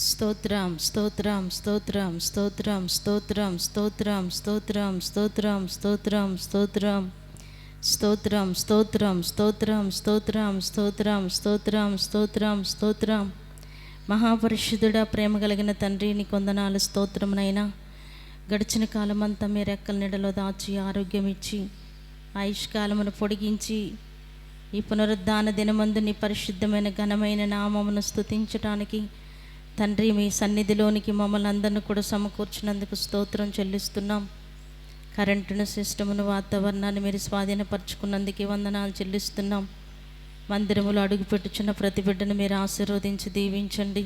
స్తోత్రం స్తోత్రం స్తోత్రం స్తోత్రం స్తోత్రం స్తోత్రం స్తోత్రం స్తోత్రం స్తోత్రం స్తోత్రం స్తోత్రం స్తోత్రం స్తోత్రం స్తోత్రం స్తోత్రం స్తోత్రం స్తోత్రం స్తోత్రం. మహాపరిశుద్ధుడా, ప్రేమ కలిగిన తండ్రి, నీ కొందనాలు స్తోత్రమునైనా. గడిచిన కాలమంతా మీ రెక్కల నీడలో దాచి ఆరోగ్యం ఇచ్చి ఆయుష్కాలమును పొడిగించి ఈ పునరుద్ధాన దినమందు నీ పరిశుద్ధమైన ఘనమైన నామమును స్తుతించటానికి తండ్రి మీ సన్నిధిలోనికి మమ్మల్ని అందరిని కూడా సమకూర్చినందుకు స్తోత్రం చెల్లిస్తున్నాం. కరెంటును, సిస్టమును, వాతావరణాన్ని మీరు స్వాధీనపరచుకున్నందుకు వందనాలు చెల్లిస్తున్నాం. మందిరములో అడుగుపెట్టుచున్న ప్రతి బిడ్డను మీరు ఆశీర్వదించి దీవించండి.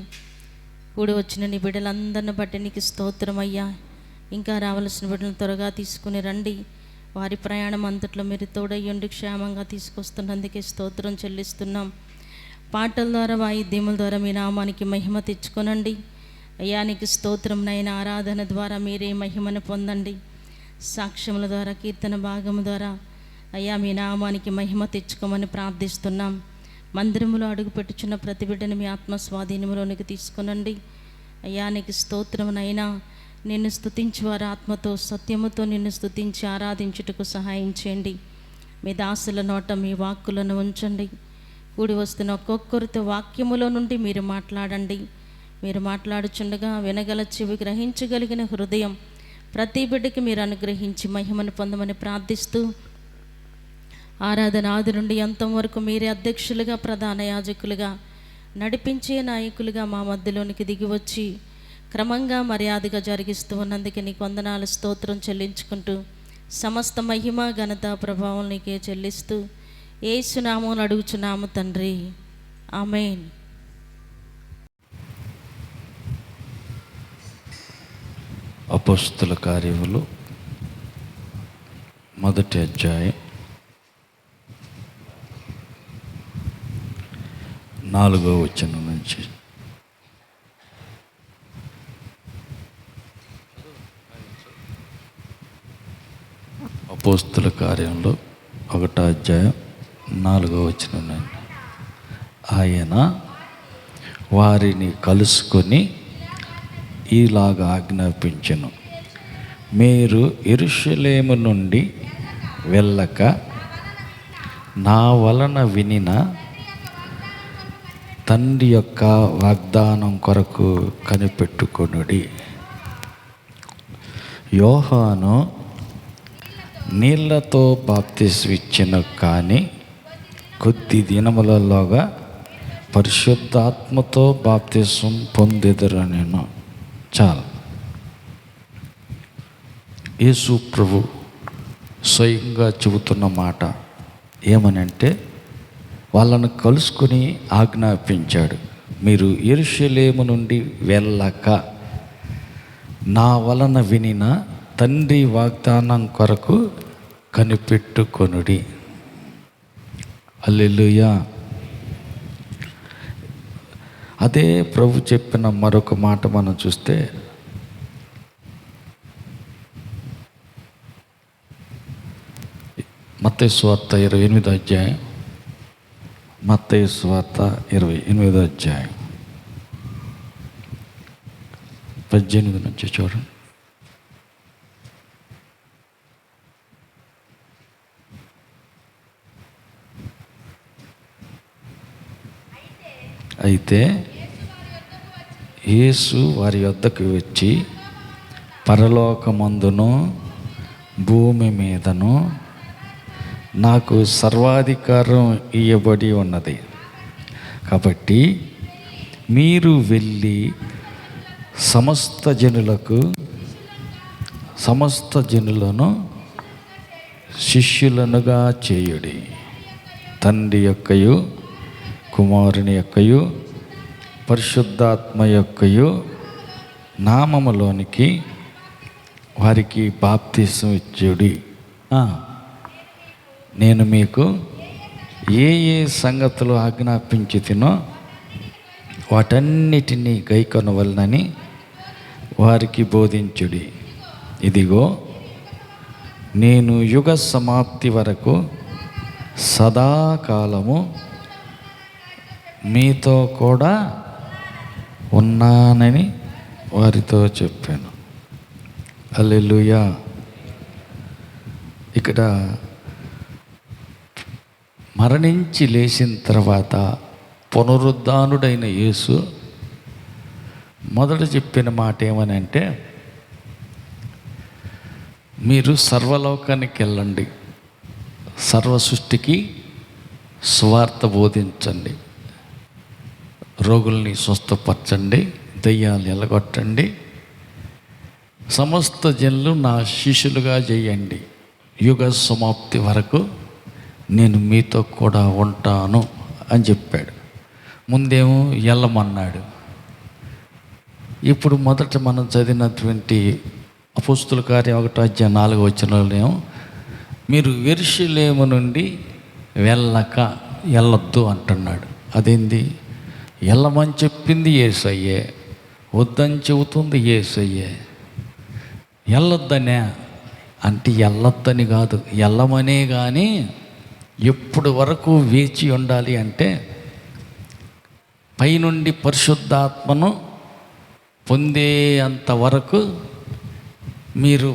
కూడి వచ్చిన నీ బిడ్డలందరిని బట్టి నీకు స్తోత్రం అయ్యా. ఇంకా రావాల్సిన బిడ్డలను త్వరగా తీసుకుని రండి. వారి ప్రయాణం అంతట్లో మీరు తోడయ్యుండి క్షేమంగా తీసుకొస్తున్నందుకే స్తోత్రం చెల్లిస్తున్నాం. పాటల ద్వారా, వాయిద్యముల ద్వారా మీ నామానికి మహిమ తెచ్చుకొనండి అయ్యా. నీకు స్తోత్రం నైనా. ఆరాధన ద్వారా మీరే మహిమను పొందండి. సాక్ష్యముల ద్వారా, కీర్తన భాగము ద్వారా అయ్యా మీ నామానికి మహిమ తెచ్చుకోమని ప్రార్థిస్తున్నాం. మందిరములో అడుగుపెట్టుచున్న ప్రతి బిడ్డను మీ ఆత్మ స్వాధీనములోనికి తీసుకొనండి అయ్యా. నీకు స్తోత్రమునైనా. నిన్ను స్తుతించి వారి ఆత్మతో సత్యముతో నిన్ను స్తుతించి ఆరాధించుటకు సహాయం చేయండి. మీ దాసుల నోట మీ వాక్కులను ఉంచండి. కూడి వస్తున్న ఒక్కొక్కరితో వాక్యములో నుండి మీరు మాట్లాడండి. మీరు మాట్లాడుచుండగా వినగల చెవి, గ్రహించగలిగిన హృదయం ప్రతి బిడ్డకి మీరు అనుగ్రహించి మహిమను పొందమని ప్రార్థిస్తూ, ఆరాధన ఆది నుండి అంతం వరకు మీరే అధ్యక్షులుగా, ప్రధాన యాజకులుగా, నడిపించే నాయకులుగా మా మధ్యలోనికి దిగి వచ్చి క్రమంగా మర్యాదగా జరిగిస్తూ ఉన్నందుకు నీకు వందనాలు స్తోత్రం చెల్లించుకుంటూ, సమస్త మహిమ ఘనత ప్రభావం నీకే చెల్లిస్తూ యేసు నామమున అడుగుచున్నాము తండ్రి, ఆమేన్. అపోస్తల కార్యములు 1వ అధ్యాయం 4వ వచనం నుంచి. అపోస్తల కార్యంలో 1వ అధ్యాయం 4వ వచనం నుండి. ఆయన వారిని కలుసుకొని ఇలాగా ఆజ్ఞాపించెను, మీరు యెరూషలేము నుండి వెళ్ళక నా వలన వినిన తండ్రి యొక్క వాగ్దానం కొరకు కనిపెట్టుకొనుడి. యోహాను నీళ్లతో బాప్తిస్మం ఇచ్చెను, కానీ కొద్ది దినములలోగా పరిశుద్ధాత్మతో బాప్తిస్మం పొందెదరనెను. చాలు. యేసు ప్రభు స్వయంగా చెబుతున్న మాట ఏమనంటే, వాళ్ళను కలుసుకొని ఆజ్ఞాపించాడు, మీరు యెరూషలేము నుండి వెళ్ళక నా వలన వినిన తండ్రి వాగ్దానం కొరకు కనిపెట్టుకొనుడి. హల్లెలూయా. అదే ప్రభు చెప్పిన మరొక మాట మనం చూస్తే, మత్తయి సువార్త 28వ అధ్యాయం, మత్తయి సువార్త 28వ అధ్యాయం 18 నుంచి చూడండి. అయితే యేసు వారి యొద్దకు వచ్చి, పరలోకమందును భూమి మీదను నాకు సర్వాధికారం ఇవ్వబడి ఉన్నది, కాబట్టి మీరు వెళ్ళి సమస్త జనులను శిష్యులనుగా చేయుడి. తండ్రి యొక్కయు, కుమారుని యొక్కయు, పరిశుద్ధాత్మ యొక్కయు నామములోనికి వారికి బాప్తిస్మం ఇచ్చుడి. నేను మీకు ఏ ఏ సంగతులు ఆజ్ఞాపించితినో వాటన్నిటినీ గైకొనవలనని వారికి బోధించుడి. ఇదిగో, నేను యుగ సమాప్తి వరకు సదాకాలము మీతో కూడా ఉన్నానని వారితో చెప్పాను. హల్లెలూయా. ఇక్కడ మరణించి లేచిన తర్వాత పునరుద్ధానుడైన యేసు మొదట చెప్పిన మాట ఏమని అంటే, మీరు సర్వలోకానికి వెళ్ళండి, సర్వ సృష్టికి సువార్త బోధించండి, రోగుల్ని స్వస్థపరచండి, దయ్యాలు ఎల్లగొట్టండి, సమస్త జనులు నా శిష్యులుగా చేయండి, యుగ సమాప్తి వరకు నేను మీతో కూడా ఉంటాను అని చెప్పాడు. ముందేమో వెళ్ళమన్నాడు. ఇప్పుడు మొదట మనం చదివినటువంటి అపోస్తుల కార్యం 1:4 మీరు యెరూషలేము నుండి వెళ్ళొద్దు అంటున్నాడు. అదేంది? వెళ్ళమని చెప్పింది యేసయ్యే, వద్దని చెబుతుంది యేసయ్యే. వెళ్ళొద్దనే అంటే వెళ్ళొద్దని కాదు, వెళ్ళమనే. కానీ ఎప్పుడు వరకు వేచి ఉండాలి అంటే, పైనుండి పరిశుద్ధాత్మను పొందే అంతవరకు మీరు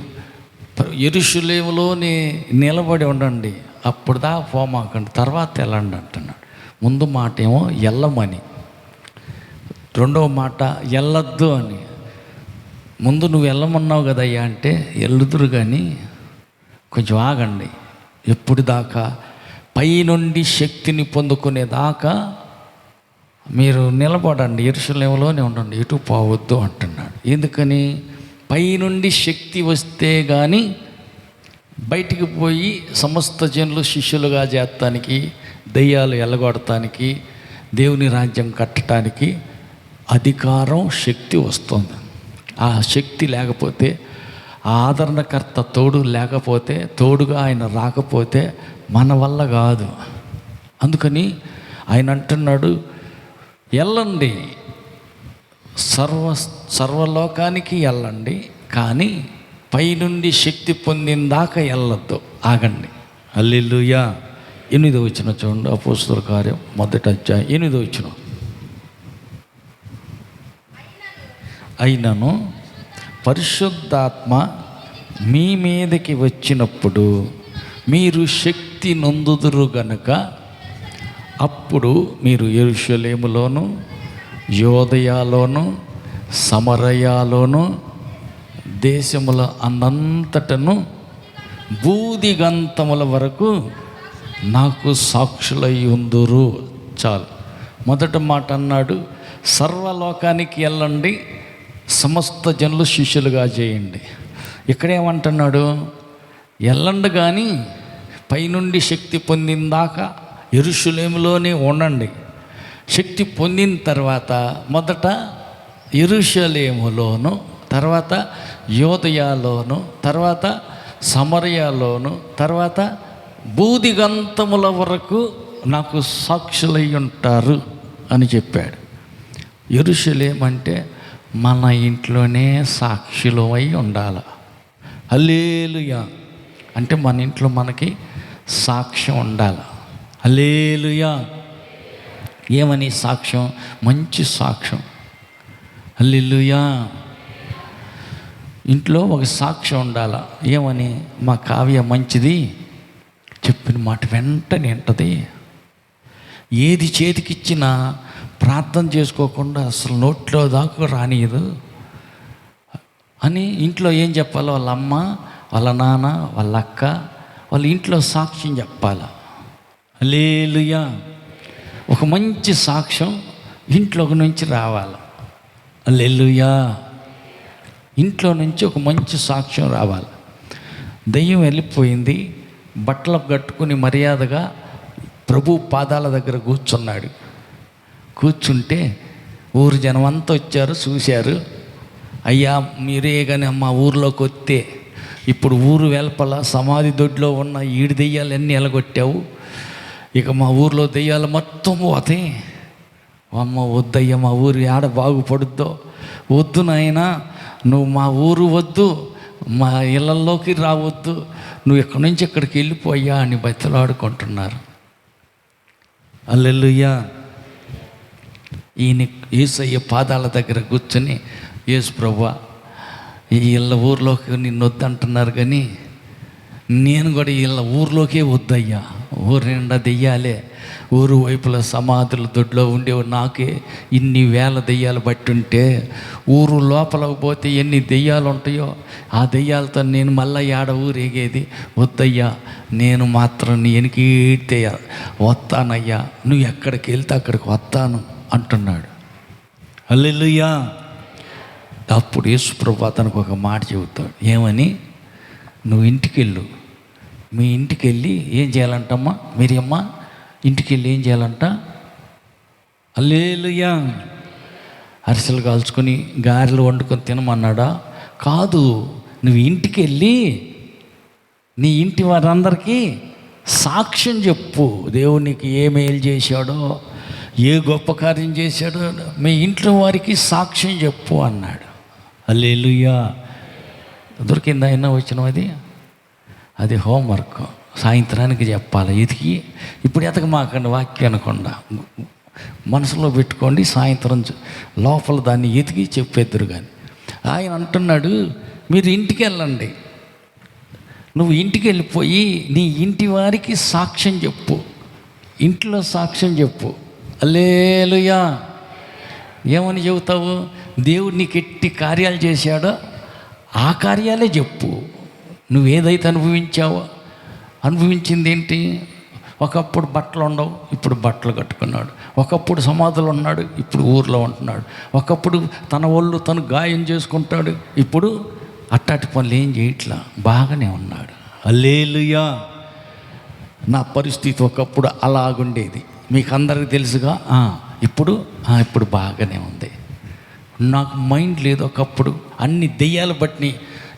యెరూషలేములోనే నిలబడి ఉండండి, అప్పుడు దా పోమాకండి, తర్వాత వెళ్ళండి అంటున్నాడు. ముందు మాట ఏమో వెళ్ళమని, రెండవ మాట వెళ్ళొద్దు అని. ముందు నువ్వు వెళ్ళమన్నావు కదయ్యా అంటే వెళ్ళుదురు, కానీ కొంచెం ఆగండి. ఎప్పుడు దాకా? పైనుండి శక్తిని పొందుకునేదాకా మీరు నిలబడండి, యెరూషలేములోనే ఉండండి, ఎటు పోవద్దు అంటున్నాడు. ఎందుకని? పైనుండి శక్తి వస్తే కానీ బయటికి పోయి సమస్త జనులు శిష్యులుగా చేస్తానికి, దయ్యాలు ఎల్లగొడటానికి, దేవుని రాజ్యం కట్టడానికి అధికారం, శక్తి వస్తుంది. ఆ శక్తి లేకపోతే, ఆ ఆదరణకర్త తోడు లేకపోతే, తోడుగా ఆయన రాకపోతే మన వల్ల కాదు. అందుకని ఆయన అంటున్నాడు, వెళ్ళండి, సర్వలోకానికి వెళ్ళండి, కానీ పైనుండి శక్తి పొందిందాకా వెళ్ళొద్దు, ఆగండి. హల్లెలూయా. 8 చూడండి, అపోస్తుల కార్యం 1:8. అయినను పరిశుద్ధాత్మ మీ మీదకి వచ్చినప్పుడు మీరు శక్తి నొందుదురు గనుక అప్పుడు మీరు యెరూషలేములోను, యోదయలోను, సమరయలోను, దేశముల అనంతటను బూదిగంతముల వరకు నాకు సాక్షులై ఉందురు. చాలు. మొదటి మాట అన్నాడు, సర్వలోకానికి వెళ్ళండి, సమస్త జనులు శిష్యులుగా చేయండి. ఇక్కడేమంటున్నాడు? వెళ్ళండి, కానీ పైనుండి శక్తి పొందిందాకా యెరూషలేములోనే ఉండండి. శక్తి పొందిన తర్వాత మొదట యెరూషలేములోను, తర్వాత యోదయలోను, తర్వాత సమరయలోను, తర్వాత బూదిగంతముల వరకు నాకు సాక్షులై ఉంటారు అని చెప్పాడు. యెరూషలేం అంటే మన ఇంట్లోనే సాక్షులమై ఉండాలి. హల్లెలూయా. అంటే మన ఇంట్లో మనకి సాక్ష్యం ఉండాలి. హల్లెలూయా. ఏమని సాక్ష్యం? మంచి సాక్ష్యం. హల్లెలూయా. ఇంట్లో ఒక సాక్ష్యం ఉండాలి. ఏమని? మా కావ్య మంచిది, చెప్పిన మాట వెంటనే వింటది, ఏది చేతికిచ్చినా ప్రార్థన చేసుకోకుండా అసలు నోట్లో దాకా రానియదు అని ఇంట్లో ఏం చెప్పాలి? వాళ్ళ అమ్మ, వాళ్ళ నాన్న, వాళ్ళ అక్క, వాళ్ళ ఇంట్లో సాక్ష్యం చెప్పాలి. హల్లెలూయా. ఒక మంచి సాక్ష్యం ఇంట్లోకి నుంచి రావాలి. హల్లెలూయా. ఇంట్లో నుంచి ఒక మంచి సాక్ష్యం రావాలి. దయ్యం వెళ్ళిపోయింది, బట్టలు కట్టుకుని మర్యాదగా ప్రభు పాదాల దగ్గర కూర్చున్నాడు. కూర్చుంటే ఊరు జనం అంతా వచ్చారు, చూశారు. అయ్యా, మీరే కానీ మా ఊర్లోకి వస్తే ఇప్పుడు ఊరు వెల్పల సమాధి దొడ్లో ఉన్న ఈడి దెయ్యాలన్నీ ఎలగొట్టావు, ఇక మా ఊర్లో దెయ్యాలు మొత్తం పోతాయి. అమ్మ వద్దయ్యా, మా ఊరు ఆడ బాగుపడుద్దో, వద్దు నాయనా, నువ్వు మా ఊరు వద్దు, మా ఇళ్ళల్లోకి రావద్దు, నువ్వు ఇక్కడి నుంచి ఇక్కడికి వెళ్ళిపోయా అని బతిలాడుకుంటున్నారు. హల్లెలూయా. ఈయన యేసయ్య పాదాల దగ్గర కూర్చొని, యేసు ప్రభువా, వీళ్ళ ఊర్లోకి నిన్ను వద్దంటున్నారు, కానీ నేను కూడా వీళ్ళ ఊర్లోకే వద్దయ్యా. ఊరు నిండా దెయ్యాలే, ఊరు వైపుల సమాధుల దొడ్లో ఉండేవి, నాకే ఇన్ని వేల దెయ్యాలు బట్టి ఉంటే ఊరు లోపలకు పోతే ఎన్ని దెయ్యాలు ఉంటాయో ఆ దెయ్యాలతో నేను మళ్ళీ ఏడ ఊరేగేది, వద్దయ్యా, నేను మాత్రం నీ వెనకీడితే వస్తానయ్యా, నువ్వు ఎక్కడికి వెళ్తే అక్కడికి వస్తాను అంటున్నాడు. హల్లెలూయా. అప్పుడు యేసు ప్రభువు అతనికి ఒక మాట చెబుతాడు. ఏమని? నువ్వు ఇంటికి వెళ్ళు, మీ ఇంటికి వెళ్ళి ఏం చేయాలంటమ్మా, మీరమ్మా ఇంటికి వెళ్ళి ఏం చేయాలంట? హల్లెలూయా. అరిసెలు కాల్చుకొని గారెలు వండుకొని తినమన్నాడా? కాదు, నువ్వు ఇంటికి వెళ్ళి నీ ఇంటి వారందరికీ సాక్ష్యం చెప్పు, దేవునికి ఏ మేలు చేశాడో, ఏ గొప్ప కార్యం చేశాడో మీ ఇంట్లో వారికి సాక్ష్యం చెప్పు అన్నాడు. హల్లెలూయా. దొరికిందా అయినా వచ్చిన అది హోంవర్క్, సాయంత్రానికి చెప్పాలి. ఎతికి ఇప్పుడు ఎతకమాకండి, వాక్యం అనకుండా మనసులో పెట్టుకోండి, సాయంత్రం లోపల దాన్ని ఎతికి చెప్పేద్దరు. కానీ ఆయన అంటున్నాడు, మీరు ఇంటికి వెళ్ళండి, నువ్వు ఇంటికి వెళ్ళిపోయి నీ ఇంటి వారికి సాక్ష్యం చెప్పు, ఇంట్లో సాక్ష్యం చెప్పు. హల్లెలూయా. ఏమని చెబుతావు? దేవుడు నీకు ఎట్టి కార్యాలు చేశాడో ఆ కార్యాలే చెప్పు. నువ్వు ఏదైతే అనుభవించావో, అనుభవించింది ఏంటి? ఒకప్పుడు బట్టలు ఉండవు, ఇప్పుడు బట్టలు కట్టుకున్నాడు. ఒకప్పుడు సమాధులు ఉన్నాడు, ఇప్పుడు ఊర్లో ఉంటున్నాడు. ఒకప్పుడు తన ఒళ్ళు తను గాయం చేసుకుంటాడు, ఇప్పుడు అట్టాటి పనులు ఏం చేయట్లా, బాగానే ఉన్నాడు. హల్లెలూయా. నా పరిస్థితి ఒకప్పుడు అలాగుండేది, మీకు అందరికీ తెలుసుగా. ఇప్పుడు బాగానే ఉంది. నాకు మైండ్ లేదు, ఒకప్పుడు అన్ని దెయ్యాలు బట్టి,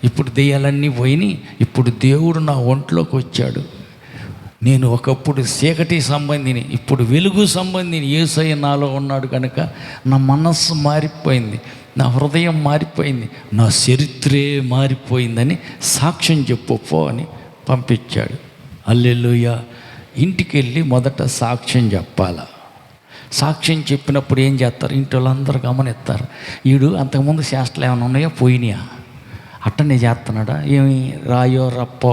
ఇప్పుడు దెయ్యాలన్నీ పోయినాయి. ఇప్పుడు దేవుడు నా ఒంట్లోకి వచ్చాడు. నేను ఒకప్పుడు చీకటి సంబంధిని, ఇప్పుడు వెలుగు సంబంధిని. యేసయ్య నాలో ఉన్నాడు కనుక నా మనస్సు మారిపోయింది, నా హృదయం మారిపోయింది, నా చరిత్రే మారిపోయిందని సాక్ష్యం చెప్పు అని పంపించాడు. హల్లెలూయా. ఇంటికి వెళ్ళి మొదట సాక్ష్యం చెప్పాల. సాక్ష్యం చెప్పినప్పుడు ఏం చేస్తారు? ఇంటి వాళ్ళందరూ గమనిస్తారు, వీడు అంతకుముందు శాస్త్రాలు ఏమైనా ఉన్నాయో పోయినాయా, అట్టనే చేస్తున్నాడా, ఏమి రాయో రప్పో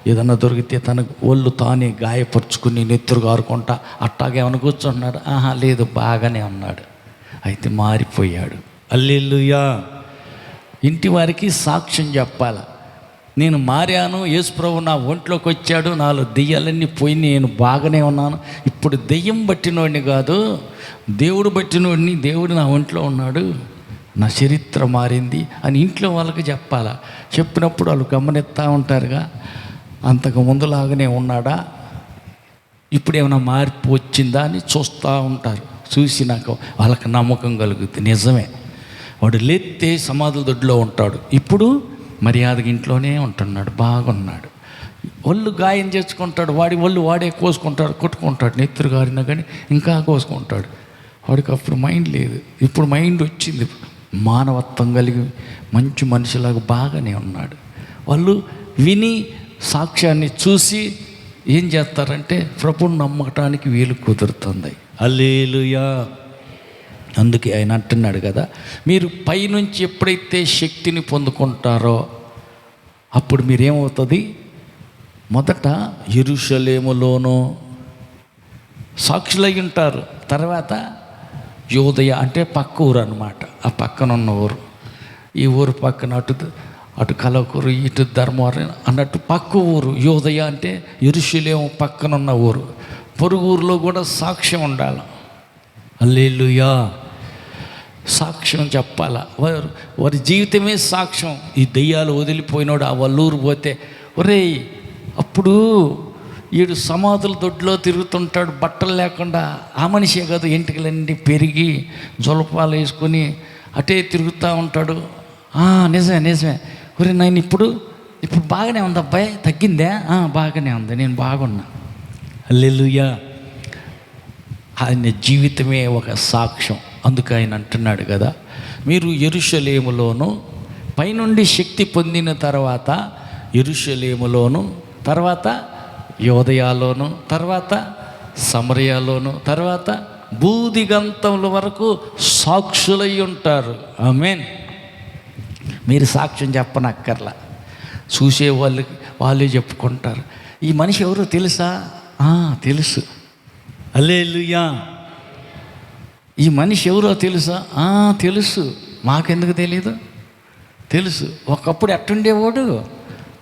ఏదన్నా దొరికితే తన ఒళ్ళు తానే గాయపరుచుకుని నెత్తురు కారుకుంటా అట్టాగేమైనా కూర్చున్నాడు? లేదు, బాగానే ఉన్నాడు, అయితే మారిపోయాడు. హల్లెలూయా. ఇంటి వారికి సాక్ష్యం చెప్పాల. నేను మారాను, యేసు ప్రభువు నా ఒంట్లోకి వచ్చాడు, నాలో దెయ్యాలన్నీ పోయి నేను బాగానే ఉన్నాను, ఇప్పుడు దెయ్యం పట్టినోడిని కాదు, దేవుడు పట్టినోడిని, దేవుడు నా ఒంట్లో ఉన్నాడు, నా చరిత్ర మారింది అని ఇంట్లో వాళ్ళకి చెప్పాలా. చెప్పినప్పుడు వాళ్ళు గమనిస్తూ ఉంటారుగా, అంతకు ముందులాగానే ఉన్నాడా, ఇప్పుడు ఏమైనా మార్పు వచ్చిందా అని చూస్తూ ఉంటారు. చూసినాక వాళ్ళకి నమ్మకం కలుగుతుంది, నిజమే వాడు లేస్తే సమాధుల దొడ్లో ఉంటాడు, ఇప్పుడు మర్యాదగా ఇంట్లోనే ఉంటున్నాడు, బాగున్నాడు. ఒళ్ళు గాయం చేసుకుంటాడు, వాడి ఒళ్ళు వాడే కోసుకుంటాడు, కొట్టుకుంటాడు, నెత్తురు గారినా కానీ ఇంకా కోసుకుంటాడు. వాడికి అప్పుడు మైండ్ లేదు, ఇప్పుడు మైండ్ వచ్చింది, మానవత్వం కలిగి మంచి మనిషిలాగా బాగానే ఉన్నాడు. వాళ్ళు విని సాక్ష్యాన్ని చూసి ఏం చేస్తారంటే ప్రభువుని నమ్మటానికి వీలు కుదురుతుంది. హల్లెలూయా. అందుకే ఆయన అంటున్నాడు కదా, మీరు పైనుంచి ఎప్పుడైతే శక్తిని పొందుకుంటారో అప్పుడు మీరేమవుతుంది? మొదట యెరూషలేములోనూ సాక్షులై ఉంటారు, తర్వాత యోదయ అంటే పక్క ఊరు అన్నమాట, ఆ పక్కన ఉన్న ఊరు, ఈ ఊరు పక్కన అటు కలకూరు ఇటు ధర్మవరం అన్నట్టు పక్క ఊరు. యోదయ అంటే యెరూషలేము పక్కన ఉన్న ఊరు. పొరుగు ఊరిలో కూడా సాక్ష్యం ఉండాలి. హల్లెలూయా. సాక్ష్యం చెప్పాలా, వారి జీవితమే సాక్ష్యం. ఈ దెయ్యాలు వదిలిపోయినాడు ఆ వల్లూరు పోతే, ఒరేయ్ అప్పుడు వీడు సమాధుల దొడ్లో తిరుగుతుంటాడు బట్టలు లేకుండా, ఆ మనిషే కాదు, ఎంటికలన్నీ పెరిగి జొలపాలు వేసుకొని అటే తిరుగుతూ ఉంటాడు. నిజమే. ఒరే నేను ఇప్పుడు బాగానే ఉంది అబ్బాయి, తగ్గిందే? బాగానే ఉంది, నేను బాగున్నా. హల్లెలూయా. ఆయన జీవితమే ఒక సాక్ష్యం. అందుకు ఆయన అంటున్నాడు కదా, మీరు యెరూషలేములోను పైనుండి శక్తి పొందిన తర్వాత యెరూషలేములోను, తర్వాత యోదయలోను, తర్వాత సమరయలోను, తర్వాత భూదిగంతముల వరకు సాక్షులై ఉంటారు. ఆమేన్. మీరు సాక్ష్యం చెప్పనక్కర్లా, చూసే వాళ్ళే చెప్పుకుంటారు. ఈ మనిషి ఎవరో తెలుసా? తెలుసు. హల్లెలూయా. ఈ మనిషి ఎవరో తెలుసా? తెలుసు. మాకెందుకు తెలీదు? తెలుసు. ఒకప్పుడు ఎట్టుండేవాడు?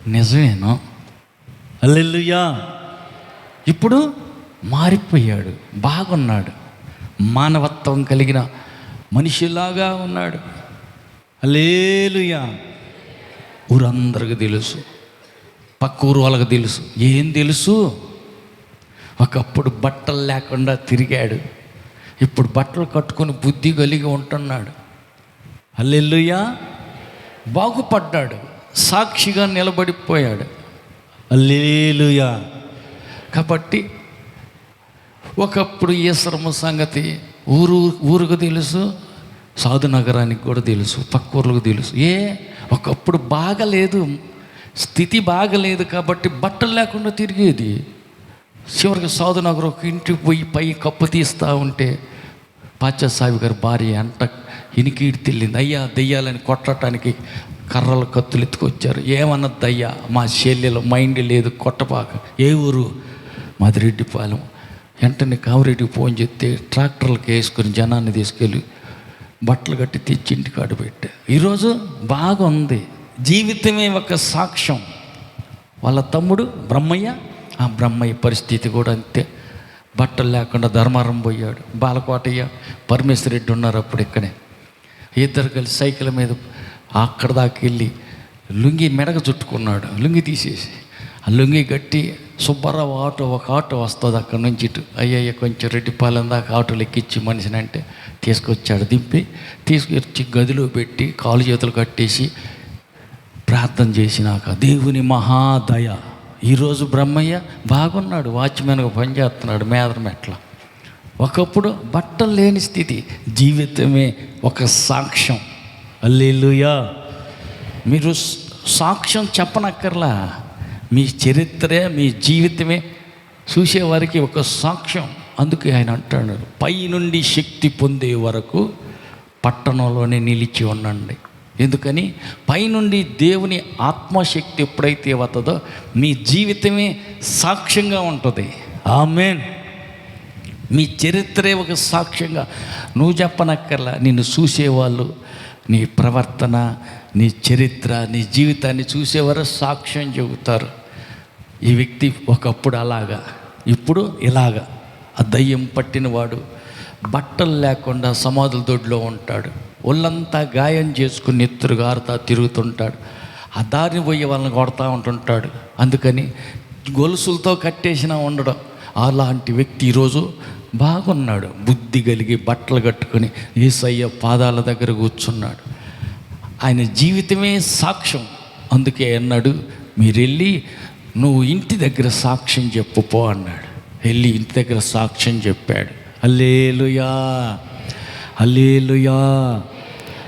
నిజమేను. హల్లెలూయా. ఇప్పుడు మారిపోయాడు, బాగున్నాడు, మానవత్వం కలిగిన మనిషిలాగా ఉన్నాడు. హల్లెలూయా. ఊరందరికీ తెలుసు, పక్క ఊరు వాళ్ళకి తెలుసు. ఏం తెలుసు? ఒకప్పుడు బట్టలు లేకుండా తిరిగాడు, ఇప్పుడు బట్టలు కట్టుకొని బుద్ధి కలిగి ఉంటున్నాడు. హల్లెలూయా. బాగుపడ్డాడు, సాక్షిగా నిలబడిపోయాడు. హల్లెలూయా. కాబట్టి ఒకప్పుడు ఈశ్వరమ్మ సంగతి ఊరుకు తెలుసు, సాధు నగరానికి కూడా తెలుసు, పక్క ఊర్లకు తెలుసు. ఒకప్పుడు బాగలేదు, స్థితి బాగలేదు కాబట్టి బట్టలు లేకుండా తిరిగేది. చివరికి సాధు నగరం ఒక ఇంటికి పోయి పై కప్పు తీస్తూ ఉంటే పాశ్చాత్య గారి భార్య అంట ఇనికీడి తెల్లింది. అయ్యా, దెయ్యాలని కొట్టడానికి కర్రలు కత్తులు ఎత్తుకొచ్చారు. ఏమన్నది అయ్యా, మా చెల్లెలు మైండ్ లేదు, కొట్టపాక. ఏ ఊరు? మాది రెడ్డిపాలెం. వెంటనే కామిరెడ్డికి ఫోన్ చేస్తే ట్రాక్టర్లకు వేసుకొని జనాన్ని తీసుకెళ్ళి బట్టలు కట్టి తెచ్చి ఇంటికి ఆడబెట్టా. ఈరోజు బాగుంది. జీవితమే ఒక సాక్ష్యం. వాళ్ళ తమ్ముడు బ్రహ్మయ్య, ఆ బ్రహ్మయ్య పరిస్థితి కూడా అంతే. బట్టలు లేకుండా ధర్మారం పోయాడు. బాలకోటయ్య, పరమేశ్వర రెడ్డి ఉన్నారు అప్పుడు ఇక్కడే. ఇద్దరు కలిసి సైకిల్ మీద అక్కడ దాకా వెళ్ళి లుంగి మెడగ చుట్టుకున్నాడు. లుంగి తీసేసి ఆ లుంగి కట్టి సుబ్బారావు ఒక ఆటో వస్తుంది అక్కడి నుంచి ఇటు. అయ్యయ్య కొంచెం రెడ్డిపాలెం దాకా ఆటోలు ఎక్కించి మనిషిని అంటే తీసుకొచ్చాడు. దింపి తీసుకొచ్చి గదిలో పెట్టి కాలు చేతులు కట్టేసి ప్రార్థన చేసినాక దేవుని మహాదయ. ఈరోజు బ్రహ్మయ్య బాగున్నాడు, వాచ్మెన్గా పనిచేస్తున్నాడు మేదరమెట్ల. ఒకప్పుడు బట్టలు లేని స్థితి. జీవితమే ఒక సాక్ష్యం. హల్లెలూయా. మీరు సాక్ష్యం చెప్పనక్కర్లా, మీ చరిత్రే, మీ జీవితమే చూసేవారికి ఒక సాక్ష్యం. అందుకే ఆయన అంటాడు, పై నుండి శక్తి పొందే వరకు పట్టణంలోనే నిలిచి ఉండండి. ఎందుకని? పైనుండి దేవుని ఆత్మశక్తి ఎప్పుడైతే వస్తుందో మీ జీవితమే సాక్ష్యంగా ఉంటుంది. ఆమేన్. మీ చరిత్రే ఒక సాక్ష్యంగా. నువ్వు చెప్పనక్కర్లా, నిన్ను చూసేవాళ్ళు నీ ప్రవర్తన, నీ చరిత్ర, నీ జీవితాన్ని చూసేవారు సాక్ష్యం చెబుతారు. ఈ వ్యక్తి ఒకప్పుడు అలాగా, ఇప్పుడు ఇలాగా. ఆ దయ్యం పట్టినవాడు బట్టలు లేకుండా సమాధుల దొడ్లో ఉంటాడు. ఒళ్ళంతా గాయం చేసుకుని నెత్తురు గారుతా తిరుగుతుంటాడు. ఆ దారిని పోయే వాళ్ళని కొడతా ఉంటుంటాడు. అందుకని గొలుసులతో కట్టేసినా ఉండడం. అలాంటి వ్యక్తి ఈరోజు బాగున్నాడు, బుద్ధి కలిగి బట్టలు కట్టుకొని యేసయ్య పాదాల దగ్గర కూర్చున్నాడు. ఆయన జీవితమే సాక్ష్యం. అందుకే అన్నాడు, మీరు వెళ్ళి నువ్వు ఇంటి దగ్గర సాక్ష్యం చెప్పుపో అన్నాడు. వెళ్ళి ఇంటి దగ్గర సాక్ష్యం చెప్పాడు. హల్లెలూయా, హల్లెలూయా.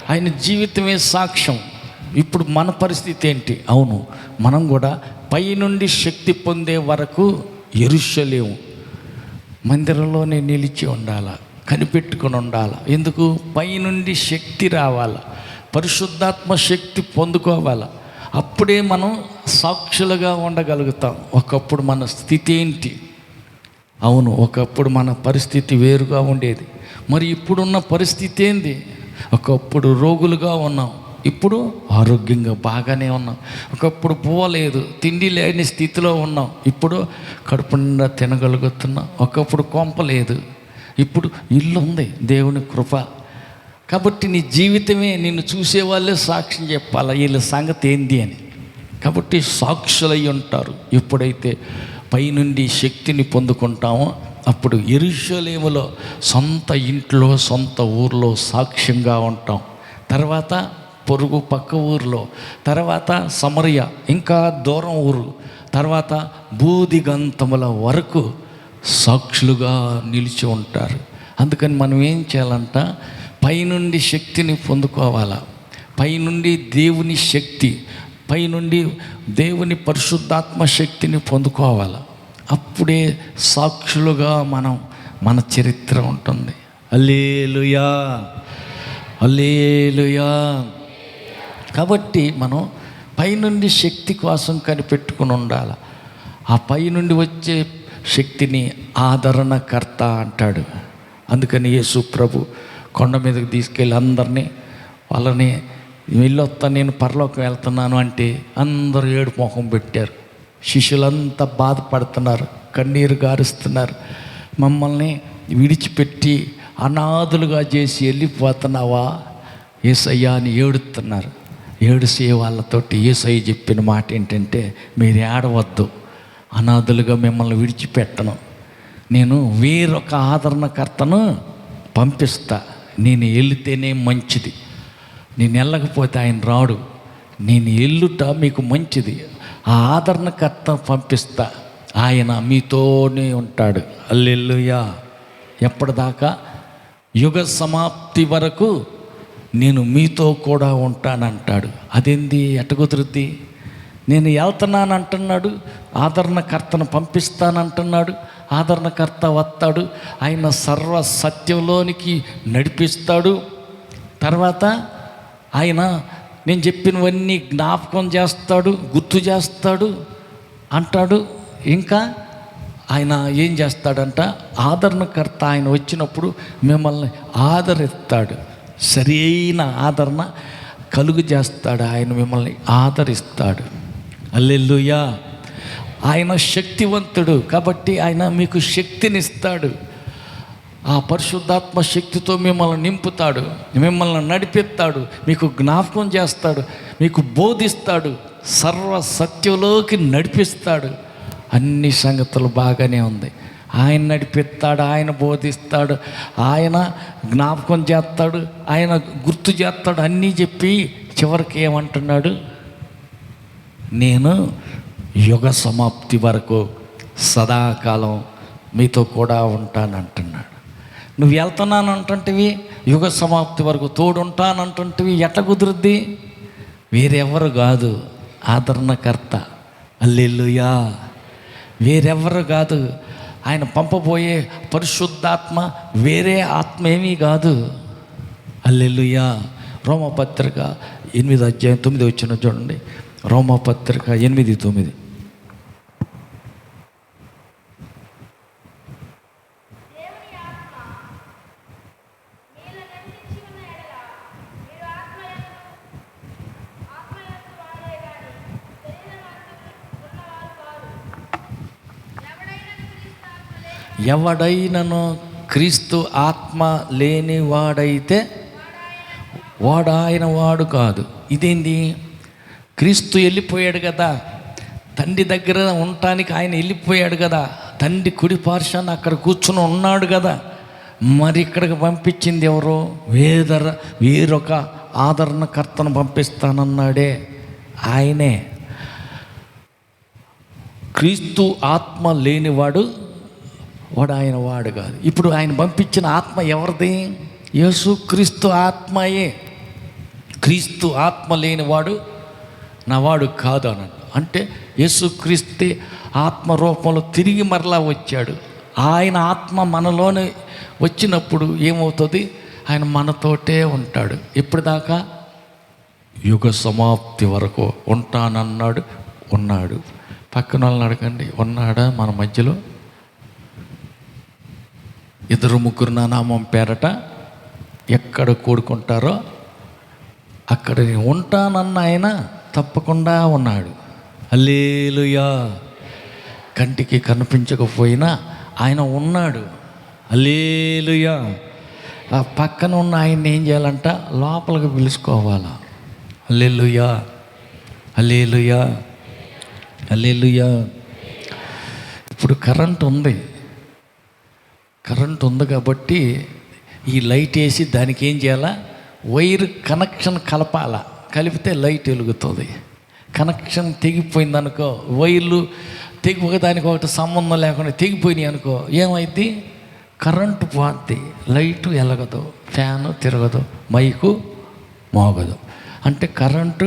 ఆయన జీవితమే సాక్ష్యం. ఇప్పుడు మన పరిస్థితి ఏంటి? అవును, మనం కూడా పైనుండి శక్తి పొందే వరకు యెరూషలేము మందిరంలోనే నిలిచి ఉండాలా, కనిపెట్టుకుని ఉండాలా. ఎందుకు? పైనుండి శక్తి రావాలా, పరిశుద్ధాత్మ శక్తి పొందుకోవాలా. అప్పుడే మనం సాక్షులుగా ఉండగలుగుతాం. ఒకప్పుడు మన స్థితి ఏంటి? అవును, ఒకప్పుడు మన పరిస్థితి వేరుగా ఉండేది. మరి ఇప్పుడున్న పరిస్థితి ఏంది? ఒకప్పుడు రోగులుగా ఉన్నాం, ఇప్పుడు ఆరోగ్యంగా బాగానే ఉన్నాం. ఒకప్పుడు పోలేదు, తిండి లేని స్థితిలో ఉన్నాం, ఇప్పుడు కడుపు నిండా తినగలుగుతున్నాం. ఒకప్పుడు కొంప లేదు, ఇప్పుడు ఇల్లు ఉంది, దేవుని కృప. కాబట్టి నీ జీవితమే నిన్ను చూసేవాళ్ళే సాక్ష్యం చెప్పాలి వీళ్ళ సంగతి ఏంది అని. కాబట్టి సాక్షులై ఉంటారు. ఎప్పుడైతే పైనుండి శక్తిని పొందుకుంటామో అప్పుడు యెరూషలేములో సొంత ఇంట్లో, సొంత ఊర్లో సాక్ష్యంగా ఉంటాం. తర్వాత పొరుగు పక్క ఊరిలో, తర్వాత సమరయ, ఇంకా దూరం ఊరు, తర్వాత భూదిగంతముల వరకు సాక్షులుగా నిలిచి ఉంటారు. అందుకని మనం ఏం చేయాలంట? పైనుండి శక్తిని పొందుకోవాలా. పైనుండి దేవుని శక్తి, పైనుండి దేవుని పరిశుద్ధాత్మ శక్తిని పొందుకోవాలి. అప్పుడే సాక్షులుగా మనం మన చరిత్ర ఉంటుంది. హల్లెలూయా, హల్లెలూయా. కాబట్టి మనం పైనుండి శక్తి కోసం కనిపెట్టుకుని ఉండాలి. ఆ పైనుండి వచ్చే శక్తిని ఆదరణకర్త అంటాడు. అందుకని యేసు ప్రభు కొండ మీదకి తీసుకెళ్ళి అందరినీ వాళ్ళని వెళ్ళొస్తా, నేను పరలోకం వెళ్తున్నాను అంటే అందరూ ఏడు మొహం పెట్టారు. శిష్యులంతా బాధపడుతున్నారు, కన్నీరు గారుస్తున్నారు. మమ్మల్ని విడిచిపెట్టి అనాథులుగా చేసి వెళ్ళిపోతున్నావా యేసయ్యా అని ఏడుతున్నారు. ఏడుసే వాళ్ళతోటి యేసయ్య చెప్పిన మాట ఏంటంటే, మీరు ఏడవద్దు, అనాథులుగా మిమ్మల్ని విడిచిపెట్టను, నేను వేరొక ఆదరణకర్తను పంపిస్తా. నేను వెళితేనే మంచిది, నేను వెళ్ళకపోతే ఆయన రాడు, నేను వెళ్ళుట మీకు మంచిది. ఆ ఆదరణకర్త పంపిస్తా, ఆయన మీతోనే ఉంటాడు. హల్లెలూయా. ఎప్పటిదాకా? యుగ సమాప్తి వరకు నేను మీతో కూడా ఉంటానంటాడు. అదేంది, ఎట్ట కుదురుద్ది? నేను వెళ్తున్నాను అంటున్నాడు, ఆదరణకర్తను పంపిస్తానంటున్నాడు. ఆదరణకర్త వస్తాడు, ఆయన సర్వ సత్యంలోనికి నడిపిస్తాడు. తర్వాత ఆయన నేను చెప్పినవన్నీ జ్ఞాపకం చేస్తాడు, గుర్తు చేస్తాడు అంటాడు. ఇంకా ఆయన ఏం చేస్తాడంట, ఆదరణకర్త ఆయన వచ్చినప్పుడు మిమ్మల్ని ఆదరిస్తాడు, సరైన ఆదరణ కలుగు చేస్తాడు, ఆయన మిమ్మల్ని ఆదరిస్తాడు. హల్లెలూయా. ఆయన శక్తివంతుడు కాబట్టి ఆయన మీకు శక్తినిస్తాడు. ఆ పరిశుద్ధాత్మ శక్తితో మిమ్మల్ని నింపుతాడు, మిమ్మల్ని నడిపిస్తాడు, మీకు జ్ఞాపకం చేస్తాడు, మీకు బోధిస్తాడు, సర్వ సత్యంలోకి నడిపిస్తాడు. అన్ని సంగతులు బాగానే ఉంది. ఆయన నడిపిస్తాడు, ఆయన బోధిస్తాడు, ఆయన జ్ఞాపకం చేస్తాడు, ఆయన గుర్తు చేస్తాడు. అన్నీ చెప్పి చివరికి ఏమంటున్నాడు, నేను యుగ సమాప్తి వరకు సదాకాలం మీతో కూడా ఉంటానంటున్నాడు. నువ్వు వెళ్తున్నాను అంటుంటివి, యుగ సమాప్తి వరకు తోడుంటానంటుంటివి, ఎట్ట కుదురుద్ది? వేరెవరు కాదు, ఆదరణకర్త. హల్లెలూయా. వేరెవరు కాదు, ఆయన పంపబోయే పరిశుద్ధాత్మ వేరే ఆత్మ ఏమీ కాదు. హల్లెలూయా. రోమపత్రిక 8:9 చూడండి. రోమపత్రిక 8:9. ఎవడైనను క్రీస్తు ఆత్మ లేని వాడైతే వాడు ఆయన వాడు కాదు. ఇదేంటి? క్రీస్తు వెళ్ళిపోయాడు కదా, తండ్రి దగ్గర ఉండటానికి ఆయన వెళ్ళిపోయాడు కదా, తండ్రి కుడి పార్శ్వాన అక్కడ కూర్చుని ఉన్నాడు కదా, మరి ఇక్కడికి పంపించింది ఎవరు? వేరొక ఆదరణకర్తను పంపిస్తానన్నాడే ఆయనే. క్రీస్తు ఆత్మ లేనివాడు వాడు ఆయన వాడు కాదు. ఇప్పుడు ఆయన పంపించిన ఆత్మ ఎవరిది? యేసు క్రీస్తు ఆత్మయే. క్రీస్తు ఆత్మ లేనివాడు నావాడు కాదు అన్నాడు. అంటే యేసుక్రీస్తే ఆత్మ రూపంలో తిరిగి మరలా వచ్చాడు. ఆయన ఆత్మ మనలోనే వచ్చినప్పుడు ఏమవుతుంది? ఆయన మనతోటే ఉంటాడు. ఇప్పటిదాకా యుగ సమాప్తి వరకు ఉంటానన్నాడు, ఉన్నాడు. పక్కన వాళ్ళని అడగండి, ఉన్నాడా మన మధ్యలో? 2-3 నా నామం పేరట ఎక్కడ కూడుకుంటారో అక్కడ నేను ఉంటానన్న ఆయన తప్పకుండా ఉన్నాడు. హల్లెలూయా. కంటికి కనిపించకపోయినా ఆయన ఉన్నాడు. హల్లెలూయా. ఆ పక్కన ఉన్న ఆయన్ని ఏం చేయాలంట? లోపలికి పిలుచుకోవాలా. హల్లెలూయా, హల్లెలూయా, హల్లెలూయా. ఇప్పుడు కరెంట్ ఉంది కాబట్టి ఈ లైట్ వేసి దానికి ఏం చేయాలా? వైర్ కనెక్షన్ కలపాలా. కలిపితే లైట్ వెలుగుతుంది. కనెక్షన్ తెగిపోయిందనుకో, వైర్లు ఒకదానికి ఒకటి సంబంధం లేకుండా తెగిపోయినాయి అనుకో, ఏమైంది? కరెంటు పోద్ది, లైటు వెలగదు, ఫ్యాను తిరగదు, మైకు మోగదు. అంటే కరెంటు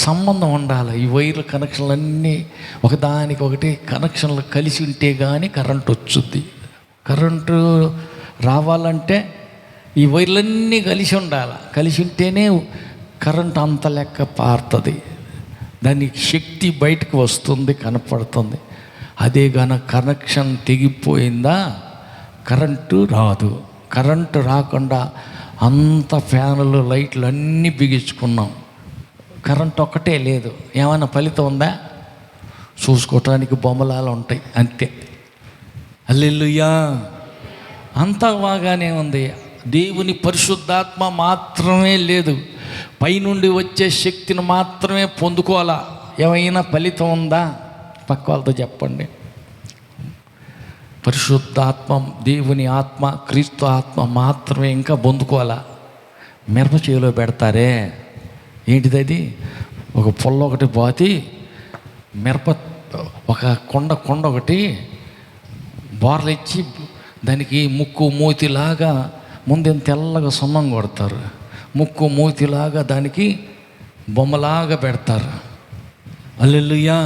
సంబంధం ఉండాలి. ఈ వైర్ల కనెక్షన్లు అన్నీ ఒకదానికి ఒకటి కనెక్షన్లు కలిసి ఉంటే కానీ కరెంటు వచ్చుద్ది. కరెంటు రావాలంటే ఈ వైర్లన్నీ కలిసి ఉండాలి. కలిసి ఉంటేనే కరెంట్ అంత లెక్క పారుతుంది, దానికి శక్తి బయటకు వస్తుంది, కనపడుతుంది. అదే గాన కనెక్షన్ తెగిపోయిందా కరెంటు రాదు. కరెంటు రాకుండా అంత ఫ్యాన్లు లైట్లు అన్నీ బిగించుకున్నాం, కరెంట్ ఒక్కటే లేదు. ఏమైనా ఫలితం ఉందా? చూసుకోవటానికి బొమ్మలాలు ఉంటాయి అంతే. హల్లెలూయా. అంతా బాగానే ఉంది. దేవుని పరిశుద్ధాత్మ మాత్రమే లేదు, పైనుండి వచ్చే శక్తిని మాత్రమే పొందుకోవాలా. ఏమైనా ఫలితం ఉందా? పక్క వాళ్ళతో చెప్పండి. పరిశుద్ధాత్మ, దేవుని ఆత్మ, క్రీస్తు ఆత్మ మాత్రమే ఇంకా పొందుకోవాలా. మిరప చేలో పెడతారే, ఏంటిది అది? ఒక పొల్ల ఒకటి పోతి, మిరప ఒక కొండ ఒకటి బోర్లు ఇచ్చి దానికి ముక్కు మూతిలాగా ముందేం తెల్లగా సున్నం కొడతారు, ముక్కు మూతిలాగా దానికి బొమ్మలాగా పెడతారు. హల్లెలూయా.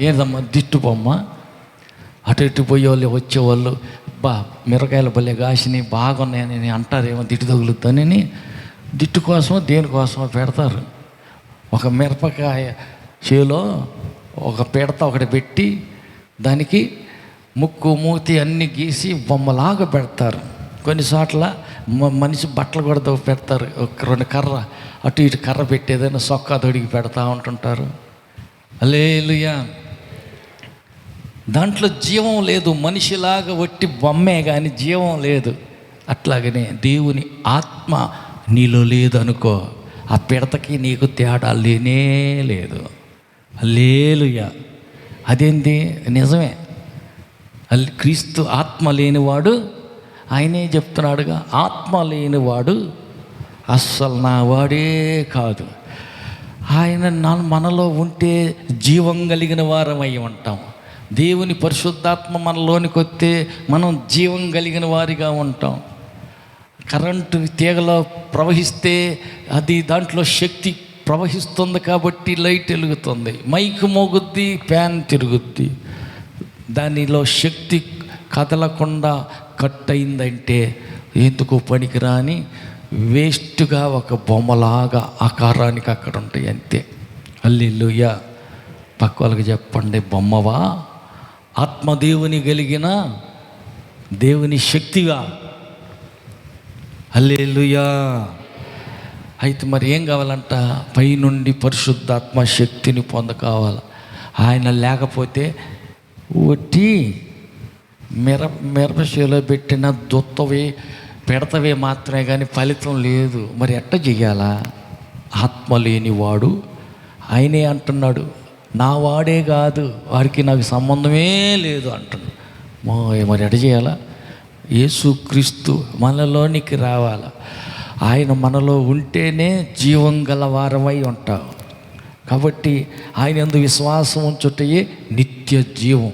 ఏదమ్మా దిట్టు బొమ్మ. అటు ఇటు పోయేవాళ్ళు వచ్చేవాళ్ళు మిరకాయలు భలే కాసిని బాగున్నాయని అంటారేమో, దిట్టు తగులుతానని దిట్టు కోసమో దేనికోసమో పెడతారు. ఒక మిరపకాయ చేలో ఒక పిడత ఒకటి పెట్టి దానికి ముక్కు మూతి అన్నీ గీసి బొమ్మలాగా పెడతారు. కొన్నిసార్ల మనిషి బట్టలు కూడా పెడతారు, ఒక రెండు కర్ర అటు ఇటు కర్ర పెట్టేదైనా సొక్కా తొడిగి పెడతా ఉంటుంటారు. హల్లెలూయా. దాంట్లో జీవం లేదు, మనిషిలాగా వట్టి బొమ్మే కానీ జీవం లేదు. అట్లాగనే దేవుని ఆత్మ నీలో లేదు అనుకో, ఆ పిడతకి నీకు తేడా లేనే లేదు. హల్లెలూయా. అదేంటి? నిజమే. క్రీస్తు ఆత్మ లేనివాడు, ఆయనే చెప్తున్నాడుగా, ఆత్మ లేనివాడు అస్సలు నా వాడే కాదు. ఆయన మనలో ఉంటే జీవం కలిగిన వారమై ఉంటాం. దేవుని పరిశుద్ధాత్మ మనలోనికి వస్తే మనం జీవం కలిగిన వారిగా ఉంటాం. కరెంటు తీగలో ప్రవహిస్తే అది దాంట్లో శక్తి ప్రవహిస్తుంది కాబట్టి లైట్ వెలుగుతుంది, మైకు మోగుద్ది, ఫ్యాన్ తిరుగుద్ది. దానిలో శక్తి కదలకుండా కట్ అయిందంటే ఎందుకు పనికిరాని వేస్ట్గా ఒక బొమ్మలాగా ఆకారానికి అక్కడ ఉంటాయి అంతే. హల్లెలూయా. పక్క వాళ్ళకి చెప్పండి, బొమ్మవా ఆత్మదేవుని కలిగిన దేవుని శక్తిగా. హల్లెలూయా. అయితే మరి ఏం కావాలంట? పైనుండి పరిశుద్ధాత్మ శక్తిని పొందకావాలి. ఆయన లేకపోతే ఒట్టి మిరపశీలో పెట్టిన దుత్తవే పెడతవే మాత్రమే కానీ ఫలితం లేదు. మరి ఎట్ట చెయ్యాలా? ఆత్మ లేనివాడు, ఆయనే అంటున్నాడు, నా వాడే కాదు, వారికి నాకు సంబంధమే లేదు అంటున్నాడు. మరి ఎట్ట చేయాలా? యేసుక్రీస్తు మనలోనికి రావాలా. ఆయన మనలో ఉంటేనే జీవం గల వారమై ఉంటాం. కాబట్టి ఆయన యందు విశ్వాసం ఉంచుటయే నిత్య జీవం.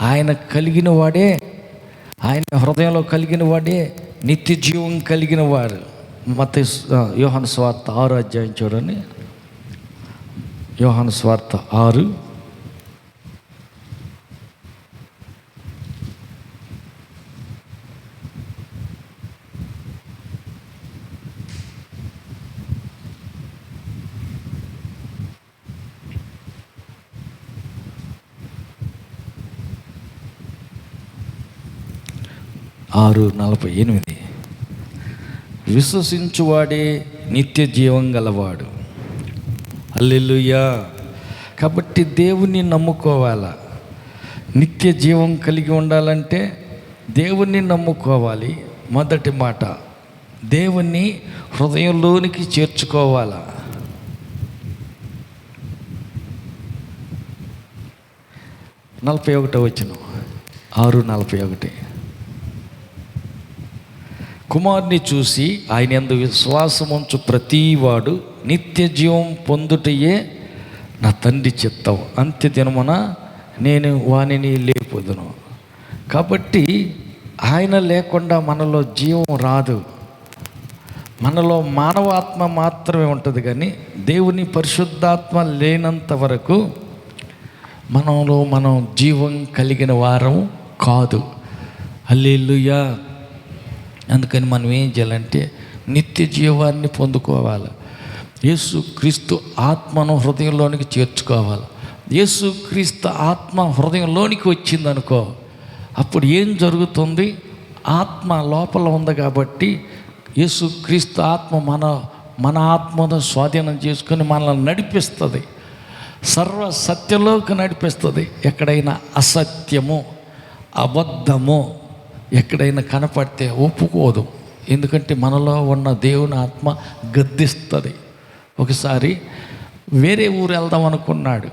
ఆయన కలిగిన వాడే, ఆయన హృదయంలో కలిగిన వాడే నిత్య జీవం కలిగిన వారు. యోహాను సువార్త 6 అధ్యాయం చూడండి. యోహాను సువార్త 6. ఆరు 48. విశ్వసించువాడే నిత్య జీవం గలవాడు. హల్లెలూయా. కాబట్టి దేవుణ్ణి నమ్ముకోవాలా. నిత్య జీవం కలిగి ఉండాలంటే దేవుణ్ణి నమ్ముకోవాలి. మొదటి మాట, దేవుణ్ణి హృదయంలోనికి చేర్చుకోవాలా. నలభై 41 వచనం, 6:41. కుమారుని చూసి ఆయన యందు విశ్వాసముంచు ప్రతివాడు నిత్య జీవం పొందుటయే నా తండ్రి చిత్తం, అంత్య దినమున నేను వానిని లేపుదును. కాబట్టి ఆయన లేకుండా మనలో జీవం రాదు. మనలో మానవాత్మ మాత్రమే ఉంటుంది, కానీ దేవుని పరిశుద్ధాత్మ లేనంత వరకు మనం జీవం కలిగిన వారం కాదు. హల్లెలూయా. అందుకని మనం ఏం చేయాలంటే నిత్య జీవాన్ని పొందుకోవాలి. యేసుక్రీస్తు ఆత్మను హృదయంలోనికి చేర్చుకోవాలి. యేసుక్రీస్తు ఆత్మ హృదయంలోనికి వచ్చిందనుకో, అప్పుడు ఏం జరుగుతుంది? ఆత్మ లోపల ఉంది కాబట్టి యేసుక్రీస్తు ఆత్మ మన ఆత్మను స్వాధీనం చేసుకొని మనల్ని నడిపిస్తుంది, సర్వ సత్యంలోకి నడిపిస్తుంది. ఎక్కడైనా అసత్యము, అబద్ధము ఎక్కడైనా కనపడితే ఒప్పుకోదు. ఎందుకంటే మనలో ఉన్న దేవుని ఆత్మ గద్దిస్తుంది. ఒకసారి వేరే ఊరు వెళ్దాం అనుకున్నాడు.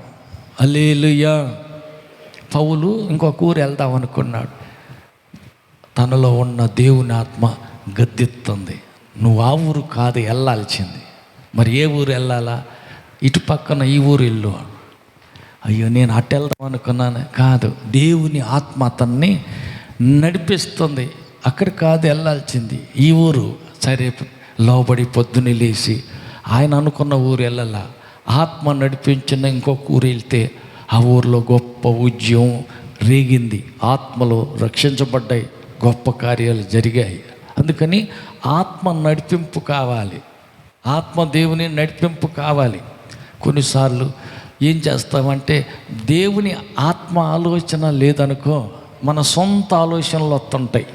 హల్లెలూయా. పౌలు ఇంకొక ఊరు వెళ్దాం అనుకున్నాడు. తనలో ఉన్న దేవుని ఆత్మ గద్దిస్తుంది, నువ్వు ఆ ఊరు కాదు వెళ్ళాల్సింది. మరి ఏ ఊరు వెళ్ళాలా? ఇటు పక్కన ఈ ఊరు వెళ్ళు. అయ్యో నేను అటు వెళ్దాం అనుకున్నాను. కాదు, దేవుని ఆత్మ అతన్ని నడిపిస్తుంది. అక్కడ కాదు వెళ్ళాల్సింది, ఈ ఊరు. సరే లోబడి పొద్దున్నే లేచి ఆయన అనుకున్న ఊరు వెళ్ళాల. ఆత్మ నడిపించిన ఇంకొక ఊరు వెళ్తే ఆ ఊరిలో గొప్ప ఉద్యమం రేగింది, ఆత్మలు రక్షించబడ్డాయి, గొప్ప కార్యాలు జరిగాయి. అందుకని ఆత్మ నడిపింపు కావాలి, ఆత్మ దేవుని నడిపింపు కావాలి. కొన్నిసార్లు ఏం చేస్తామంటే దేవుని ఆత్మ ఆలోచన లేదనుకో, మన సొంత ఆలోచనలు వస్తుంటాయి,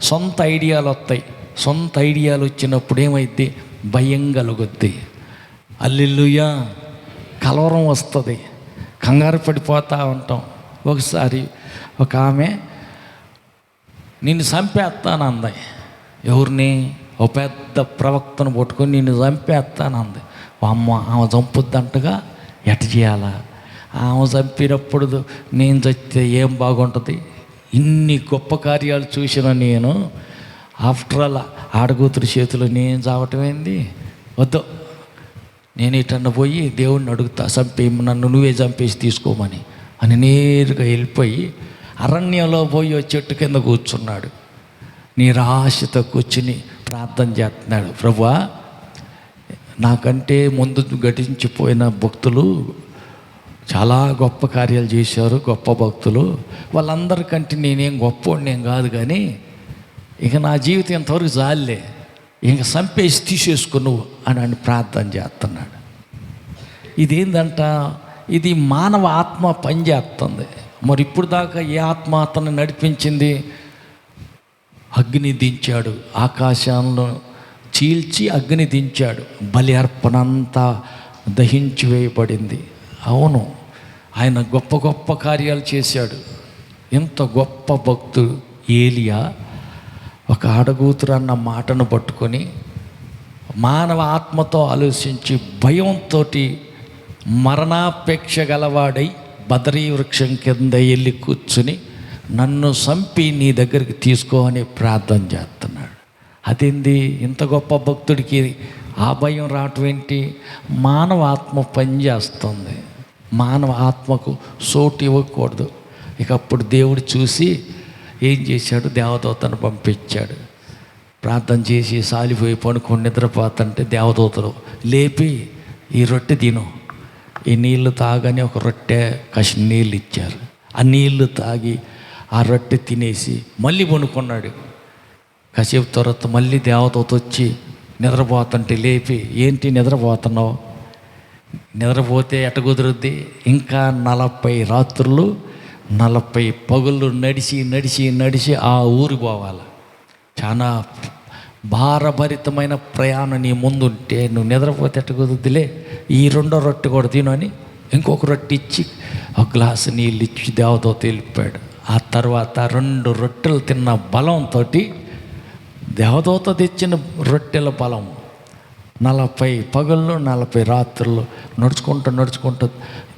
సొంత ఐడియాలు వస్తాయి. సొంత ఐడియాలు వచ్చినప్పుడు ఏమైద్ది? భయం కలుగుద్ది. హల్లెలూయా. కలవరం వస్తుంది, కంగారు పడిపోతూ ఉంటాం. ఒకసారి ఒక ఆమె నిన్ను చంపేస్తానంది. ఎవరిని? ఒక పెద్ద ప్రవక్తను పట్టుకొని నిన్ను చంపేస్తానంది. అమ్మ, ఆమె చంపుద్దంటగా ఎట చేయాలా? ఆమె చంపినప్పుడు నేను చస్తే ఏం బాగుంటుంది? ఇన్ని గొప్ప కార్యాలు చూసిన నేను ఆఫ్టర్ ఆల్ ఆడగూతురు చేతులు నేను చావటమేంది? వద్దు, నేను ఇటన్నా పోయి దేవుడిని అడుగుతా, నన్ను నువ్వే చంపేసి తీసుకోమని అని నేరుగా వెళ్ళిపోయి అరణ్యంలో పోయి చెట్టు కింద కూర్చున్నాడు. నిరాశతో కూర్చుని ప్రార్థన చేస్తున్నాడు. ప్రభువా, నాకంటే ముందు గతించిపోయిన భక్తులు చాలా గొప్ప కార్యాలు చేశారు, గొప్ప భక్తులు. వాళ్ళందరికంటే నేనేం గొప్పవాడిని ఏం కాదు, కానీ ఇక నా జీవితం ఇంతవరకు జాలే, ఇంక చంపేసి తీసేసుకో నువ్వు అని ప్రార్థన చేస్తున్నాడు. ఇదేందంట? ఇది మానవ ఆత్మ పనిచేస్తుంది. మరి ఇప్పుడు దాకా ఏ ఆత్మ అతను నడిపించింది? అగ్ని దించాడు, ఆకాశంలో చీల్చి అగ్ని దించాడు, బలి అర్పణ అంతా దహించి వేయబడింది. అవును, ఆయన గొప్ప గొప్ప కార్యాలు చేశాడు. ఎంత గొప్ప భక్తుడు ఏలియా. ఒక ఆడగూతురు అన్న మాటను పట్టుకొని మానవ ఆత్మతో ఆలోచించి భయంతో మరణాపేక్ష గలవాడై బదరీ వృక్షం కింద వెళ్ళి కూర్చుని నన్ను చంపి నీ దగ్గరికి తీసుకో అని ప్రార్థన చేస్తున్నాడు. అదేంది? ఇంత గొప్ప భక్తుడికి ఆ భయం రావటం ఏంటి? మానవ ఆత్మ పనిచేస్తుంది, మానవ ఆత్మకు సోటు ఇవ్వకూడదు. ఇక అప్పుడు దేవుడు చూసి ఏం చేశాడు? దేవదూతను పంపించాడు. ప్రార్థన చేసి సాలిపోయి పడుకొని నిద్రపోతుంటే దేవదూతలు లేపి ఈ రొట్టె తిను, ఈ నీళ్లు తాగని ఒక రొట్టె కాసి నీళ్ళు ఇచ్చారు. ఆ నీళ్లు తాగి ఆ రొట్టె తినేసి మళ్ళీ పడుకున్నాడు. కాసేపు తర్వాత మళ్ళీ దేవదూత వచ్చి నిద్రపోతుంటే లేపి, ఏంటి నిద్రపోతున్నావు? నిద్రపోతే ఎట కుదురుద్ది? ఇంకా 40 రాత్రులు 40 పగుళ్ళు నడిచి నడిచి నడిచి ఆ ఊరు పోవాలి. చాలా భారభరితమైన ప్రయాణం నీ ముందుంటే నువ్వు నిద్రపోతే ఎట్ట కుదురుద్దిలే, ఈ 2వ రొట్టె కూడా తిను అని ఇంకొక రొట్టె ఇచ్చి ఒక గ్లాసు నీళ్ళు ఇచ్చి దేవదూత వెళ్ళిపోయాడు. ఆ తర్వాత 2 రొట్టెలు తిన్న బలంతో, దేవదూత తెచ్చిన రొట్టెల బలం, 40 పగళ్ళు 40 రాత్రులు నడుచుకుంటూ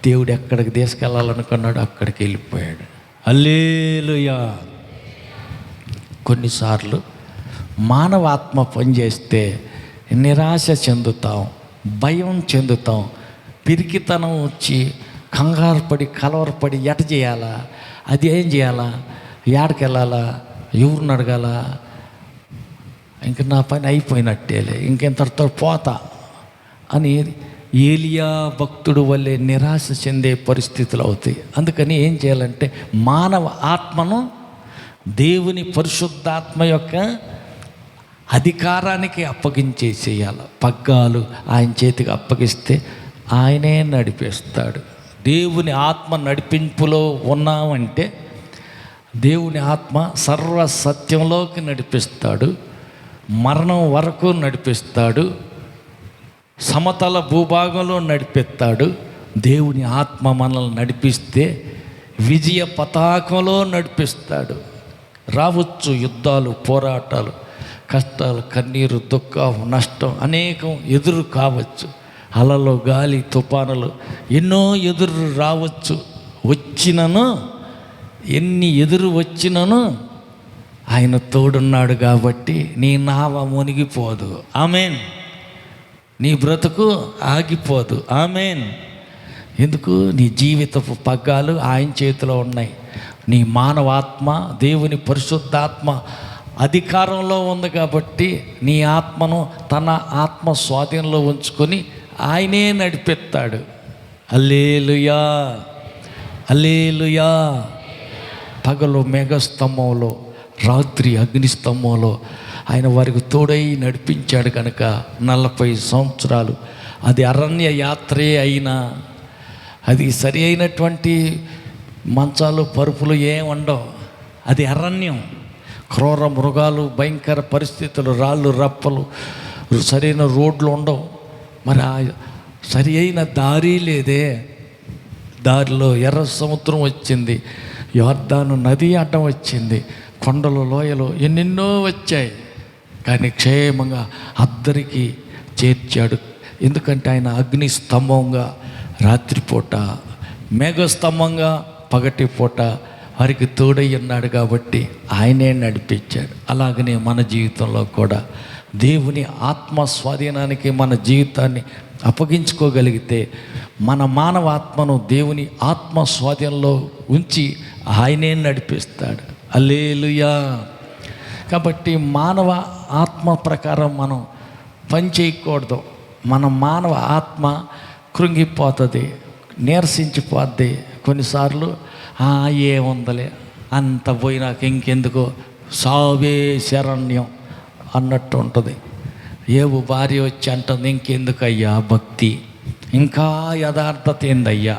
దేవుడు ఎక్కడికి తీసుకెళ్ళాలనుకున్నాడు అక్కడికి వెళ్ళిపోయాడు. హల్లెలూయా. కొన్నిసార్లు మానవ ఆత్మ పనిచేస్తే నిరాశ చెందుతాం, భయం చెందుతాం, పిరికితనం వచ్చి కంగారు పడి కలవరపడి ఎట చేయాలా, అది ఏం చేయాలా, ఏడకి వెళ్ళాలా, ఎవరిని అడగాల, ఇంక నా పని అయిపోయినట్టేలే, ఇంకెంతటితో పోతా అని ఏలియా భక్తుడు వల్లే నిరాశ చెందే పరిస్థితులు అవుతాయి. అందుకని ఏం చేయాలంటే మానవ ఆత్మను దేవుని పరిశుద్ధాత్మ యొక్క అధికారానికి అప్పగించేసేయాలి. పగ్గాలు ఆయన చేతికి అప్పగిస్తే ఆయనే నడిపిస్తాడు. దేవుని ఆత్మ నడిపింపులో ఉన్నామంటే దేవుని ఆత్మ సర్వ సత్యంలోకి నడిపిస్తాడు, మరణం వరకు నడిపిస్తాడు, సమతల భూభాగంలో నడిపిస్తాడు. దేవుని ఆత్మ మనల్ని నడిపిస్తే విజయ పతాకంలో నడిపిస్తాడు. రావచ్చు యుద్ధాలు, పోరాటాలు, కష్టాలు, కన్నీరు, దుఃఖం, నష్టం అనేకం ఎదురు కావచ్చు. అలలు, గాలి, తుఫానులు ఎన్నో ఎదురు రావచ్చు. వచ్చినను ఎన్ని ఎదురు వచ్చినను ఆయన తోడున్నాడు కాబట్టి నీ నావ మునిగిపోదు. ఆమేన్. నీ బ్రతుకు ఆగిపోదు. ఆమేన్. ఎందుకు? నీ జీవితపు పగ్గాలు ఆయన చేతిలో ఉన్నాయి. నీ మానవాత్మ దేవుని పరిశుద్ధాత్మ అధికారంలో ఉంది కాబట్టి నీ ఆత్మను తన ఆత్మ స్వాధీనంలో ఉంచుకొని ఆయనే నడిపిస్తాడు. హల్లెలూయా, హల్లెలూయా. పగలు మేఘస్తంభంలో, రాత్రి అగ్నిస్తంభంలో ఆయన వారికి తోడై నడిపించాడు కనుక 40 సంవత్సరాలు అది అరణ్య యాత్రే అయినా, అది సరి అయినటువంటి మంచాలు, పరుపులు ఏం ఉండవు. అది అరణ్యం. క్రూర మృగాలు, భయంకర పరిస్థితులు, రాళ్ళు రప్పలు, సరైన రోడ్లు ఉండవు. మరి ఆ సరి అయిన దారి లేదే. దారిలో ఎర్ర సముద్రం వచ్చింది, యోర్దాను నది అడ్డం వచ్చింది, కొండలు, లోయలు ఎన్నెన్నో వచ్చాయి. కానీ క్షేమంగా అందరికీ చేర్చాడు. ఎందుకంటే ఆయన అగ్ని స్తంభంగా రాత్రిపూట, మేఘస్తంభంగా పగటిపూట వారికి తోడై ఉన్నాడు కాబట్టి ఆయనే నడిపించాడు. అలాగనే మన జీవితంలో కూడా దేవుని ఆత్మ స్వాధీనానికి మన జీవితాన్ని అప్పగించుకోగలిగితే మన మానవ ఆత్మను దేవుని ఆత్మ స్వాధీనంలో ఉంచి ఆయనే నడిపిస్తాడు. హల్లెలూయా. కాబట్టి మానవ ఆత్మ ప్రకారం మనం పని చేయకూడదు. మన మానవ ఆత్మ కృంగిపోతుంది, నీరసించిపోద్ది. కొన్నిసార్లు ఏముందలే, అంత పోయినాక ఇంకెందుకో, సావే శరణ్యం అన్నట్టు ఉంటుంది. ఏవు భార్య వచ్చి అంటుంది, ఇంకెందుకయ్యా భక్తి, ఇంకా యథార్థత ఏందయ్యా.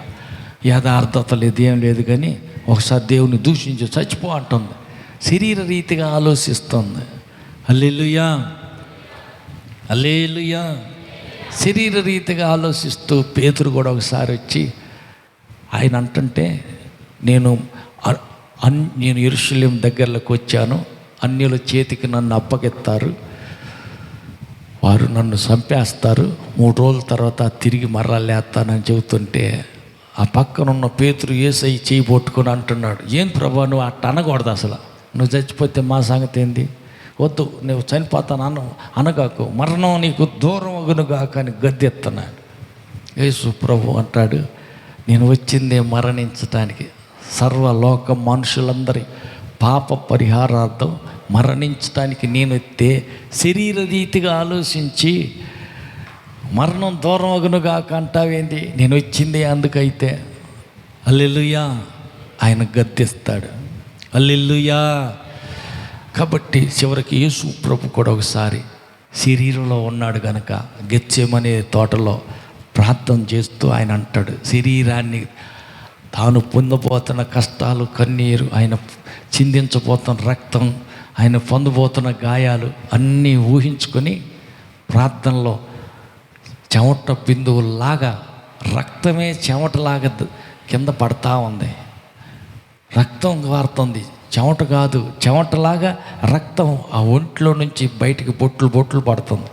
యథార్థత లేదు, ఏం లేదు. కానీ ఒకసారి దేవుని దూషించి చచ్చిపో అంటుంది. శరీర రీతిగా ఆలోచిస్తుంది. హల్లెలూయా, హల్లెలూయా. శరీర రీతిగా ఆలోచిస్తూ పేతురు కూడా ఒకసారి వచ్చి ఆయన అంటుంటే, నేను యెరూషలేము దగ్గరలోకి వచ్చాను, అన్యుల చేతికి నన్ను అప్పగెత్తారు, వారు నన్ను చంపేస్తారు, 3 రోజుల తర్వాత తిరిగి మర్రలేస్తానని చెబుతుంటే ఆ పక్కనున్న పేతురు యేసయ్య చేయి పట్టుకొని అంటున్నాడు, ఏం ప్రభా నువ్వు అట్ట అనకూడదు, అసలు నువ్వు చచ్చిపోతే మా సంగతి ఏంది, వద్దు నువ్వు చనిపోతాను అనగాకు, మరణం నీకు దూరం అగునుగా కానీ గద్దెత్తన్నాడు. యేసు ప్రభు అంటాడు, నేను వచ్చిందే మరణించటానికి, సర్వలోక మనుషులందరి పాప పరిహారార్థం మరణించటానికి నేను ఎత్తే, శరీర రీతిగా ఆలోచించి మరణం దూరం అగునుగా అంటావేంటి, నేను వచ్చిందే అందుకైతే. హల్లెలూయా. ఆయన గద్దిస్తాడు. హల్లెలూయా. కాబట్టి చివరికి యేసు ప్రభు కూడా ఒకసారి శరీరంలో ఉన్నాడు కనుక గెత్సేమనే తోటలో ప్రార్థన చేస్తూ ఆయన అంటాడు, శరీరాన్ని తాను పొందబోతున్న కష్టాలు, కన్నీరు, ఆయన చిందించబోతున్న రక్తం, ఆయన పొందబోతున్న గాయాలు అన్నీ ఊహించుకొని ప్రార్థనలో చెమట బిందువులాగా, రక్తమే చెమటలాగా కింద పడతా ఉంది, రక్తం కారుతుంది, చెమట కాదు, చెమటలాగా రక్తం ఆ ఒంట్లో నుంచి బయటికి బొట్లు బొట్లు పడుతుంది.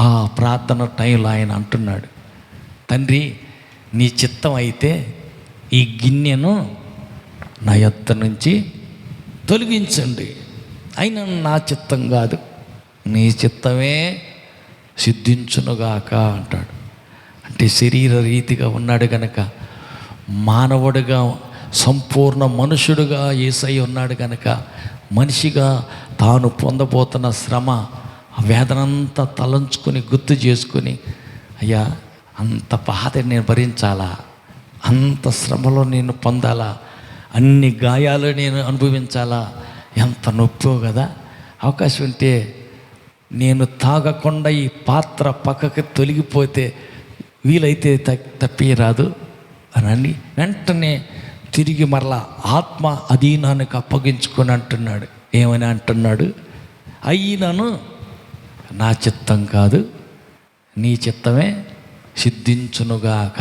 ఆ ప్రార్థన టైంలో ఆయన అంటున్నాడు, తండ్రి నీ చిత్తం అయితే ఈ గిన్నెను నా యొద్ద నుంచి తొలగించండి, అయినా నా చిత్తం కాదు, నీ చిత్తమే సిద్ధించునుగాక అంటాడు. అంటే శరీర రీతిగా ఉన్నాడు కనుక, మానవుడిగా సంపూర్ణ మనుషుడుగా యేసయ్య ఉన్నాడు కనుక, మనిషిగా తాను పొందబోతున్న శ్రమ, వేదనంతా తలంచుకొని గుర్తు చేసుకొని, అయ్యా అంత బాధ నేను భరించాలా, అంత శ్రమలో నేను పొందాలా, అన్ని గాయాలు నేను అనుభవించాలా, ఎంత నొప్పో కదా. అవకాశం ఉంటే నేను తాగకుండా ఈ పాత్ర పక్కకి తొలగిపోతే వీలైతే తప్పిరాదు అని వెంటనే తిరిగి మరలా ఆత్మ అధీనానికి అప్పగించుకొని అంటున్నాడు. ఏమని అంటున్నాడు? అయినను నా చిత్తం కాదు, నీ చిత్తమే సిద్ధించునుగాక.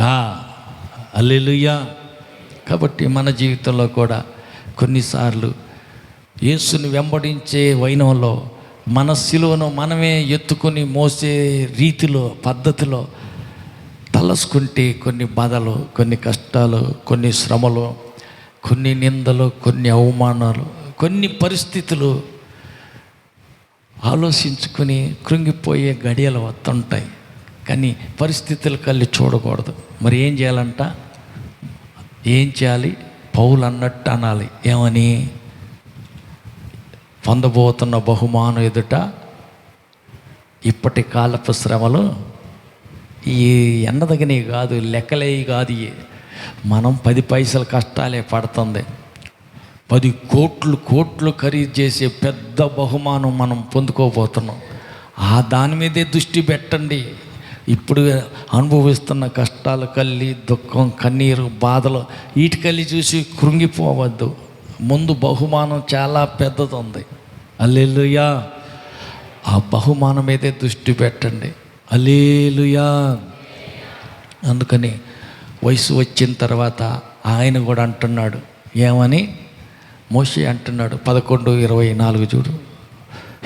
హల్లెలూయా. కాబట్టి మన జీవితంలో కూడా కొన్నిసార్లు యేసుని వెంబడించే వైనంలో మన సిలువను మనమే ఎత్తుకొని మోసే రీతిలో, పద్ధతిలో తలసుకుంటే కొన్ని బాధలు, కొన్ని కష్టాలు, కొన్ని శ్రమలు, కొన్ని నిందలు, కొన్ని అవమానాలు, కొన్ని పరిస్థితులు ఆలోచించుకుని కృంగిపోయే గడియలు వస్తుంటాయి. కానీ పరిస్థితులు కళ్ళి చూడకూడదు. మరి ఏం చేయాలంట? ఏం చేయాలి? పౌలు అన్నట్టు అనాలి. ఏమని? పొందబోతున్న బహుమానం ఎదుట ఇప్పటి కాలపు శ్రమలు ఈ ఎన్నదగినవి కాదు, లెక్కలేవి కాదు. మనం 10 పైసల కష్టాలే పడుతుంది. 10 కోట్లు ఖరీదు చేసే పెద్ద బహుమానం మనం పొందుకోబోతున్నాం. దాని మీదే దృష్టి పెట్టండి. ఇప్పుడు అనుభవిస్తున్న కష్టాలు కల్లి, దుఃఖం, కన్నీరు, బాధలు వీటికల్లి చూసి కృంగిపోవద్దు. ముందు బహుమానం చాలా పెద్దది ఉంది. హల్లెలూయా. ఆ బహుమానం మీదే దృష్టి పెట్టండి. హల్లెలూయా. అందుకని వయసు వచ్చిన తర్వాత ఆయన కూడా అంటున్నాడు. ఏమని? మోషే అంటున్నాడు. 11:24 చూడు.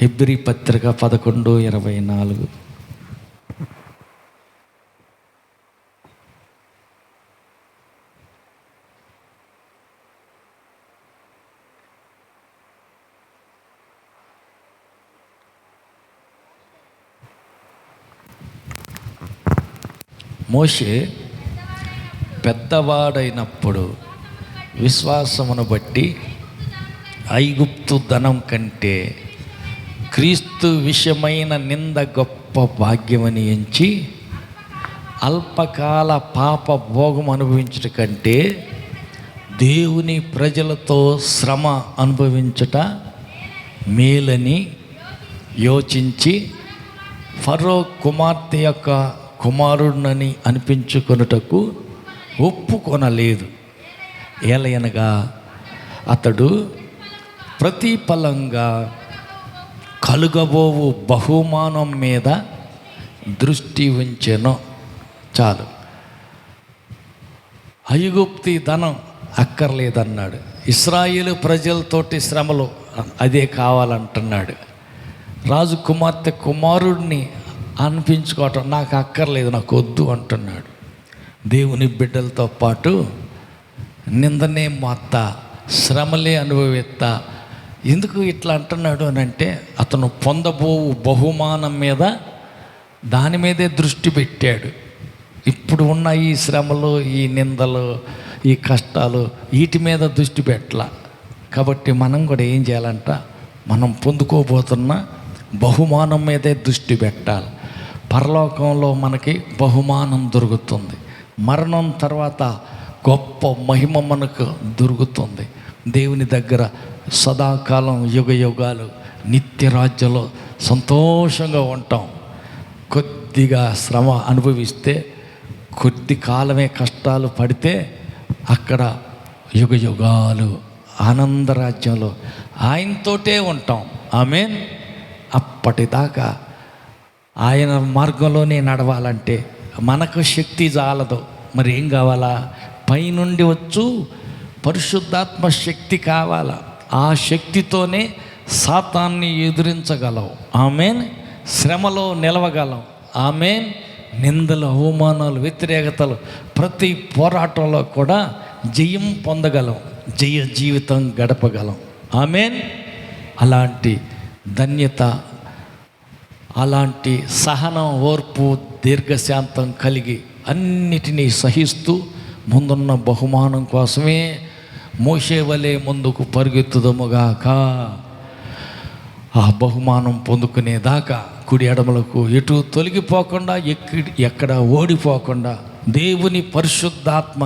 హెబ్రీ పత్రిక 11:24. మోషే పెద్దవాడైనప్పుడు విశ్వాసమును బట్టి ఐగుప్తు ధనం కంటే క్రీస్తు విషయమైన నింద గొప్ప భాగ్యమని ఎంచి అల్పకాల పాప భోగం అనుభవించుట కంటే దేవుని ప్రజలతో శ్రమ అనుభవించుట మేలని యోచించి ఫరో కుమార్తె యొక్క కుమారుడినని అనిపించుకొనుటకు ఒప్పుకొనలేదు. ఏలయనగా అతడు ప్రతిఫలంగా కలుగబోవు బహుమానం మీద దృష్టి ఉంచెను. చాలు. ఐగుప్తి ధనం అక్కర్లేదన్నాడు. ఇశ్రాయేలు ప్రజలతోటి శ్రమలు అదే కావాలంటున్నాడు. రాజు కుమార్తె కుమారుడిని అనిపించుకోవటం నాకు అక్కర్లేదు, నాకు వద్దు అంటున్నాడు. దేవుని బిడ్డలతో పాటు నిందనే మొత్త, శ్రమలే అనుభవిస్తా. ఎందుకు ఇట్లా అంటున్నాడు అని అంటే అతను పొందబోవు బహుమానం మీద, దాని మీదే దృష్టి పెట్టాడు. ఇప్పుడు ఉన్న ఈ శ్రమలు, ఈ నిందలు, ఈ కష్టాలు వీటి మీద దృష్టి పెట్టాల. కాబట్టి మనం కూడా ఏం చేయాలంట? మనం పొందుకోబోతున్న బహుమానం మీదే దృష్టి పెట్టాలి. పరలోకంలో మనకి బహుమానం దొరుకుతుంది. మరణం తర్వాత గొప్ప మహిమ మనకు దొరుకుతుంది. దేవుని దగ్గర సదాకాలం, యుగ యుగాలు నిత్య రాజ్యంలో సంతోషంగా ఉంటాం. కొద్దిగా శ్రమ అనుభవిస్తే, కొద్ది కాలమే కష్టాలు పడితే అక్కడ యుగ యుగాలు ఆనందరాజ్యంలో ఆయనతోటే ఉంటాం. ఆమేన్. అప్పటిదాకా ఆయన మార్గంలోనే నడవాలంటే మనకు శక్తి చాలదు. మరి ఏం కావాలా? పైనుండి వచ్చు పరిశుద్ధాత్మ శక్తి కావాలా. ఆ శక్తితోనే సాతాన్ని ఎదిరించగలవు. ఆమేన్. శ్రమలో నిలవగలం. ఆమేన్. నిందలు, అవమానాలు, వ్యతిరేకతలు, ప్రతి పోరాటంలో కూడా జయం పొందగలం, జయ జీవితం గడపగలం. ఆమేన్. అలాంటి ధన్యత, అలాంటి సహనం, ఓర్పు, దీర్ఘశాంతం కలిగి అన్నిటినీ సహిస్తూ ముందున్న బహుమానం కోసమే మోషే వలె ముందుకు పరుగెత్తుదముగాక. ఆ బహుమానం పొందుకునేదాకా కుడి ఎడమలకు ఎటు తొలగిపోకుండా, ఎక్కడ ఓడిపోకుండా దేవుని పరిశుద్ధాత్మ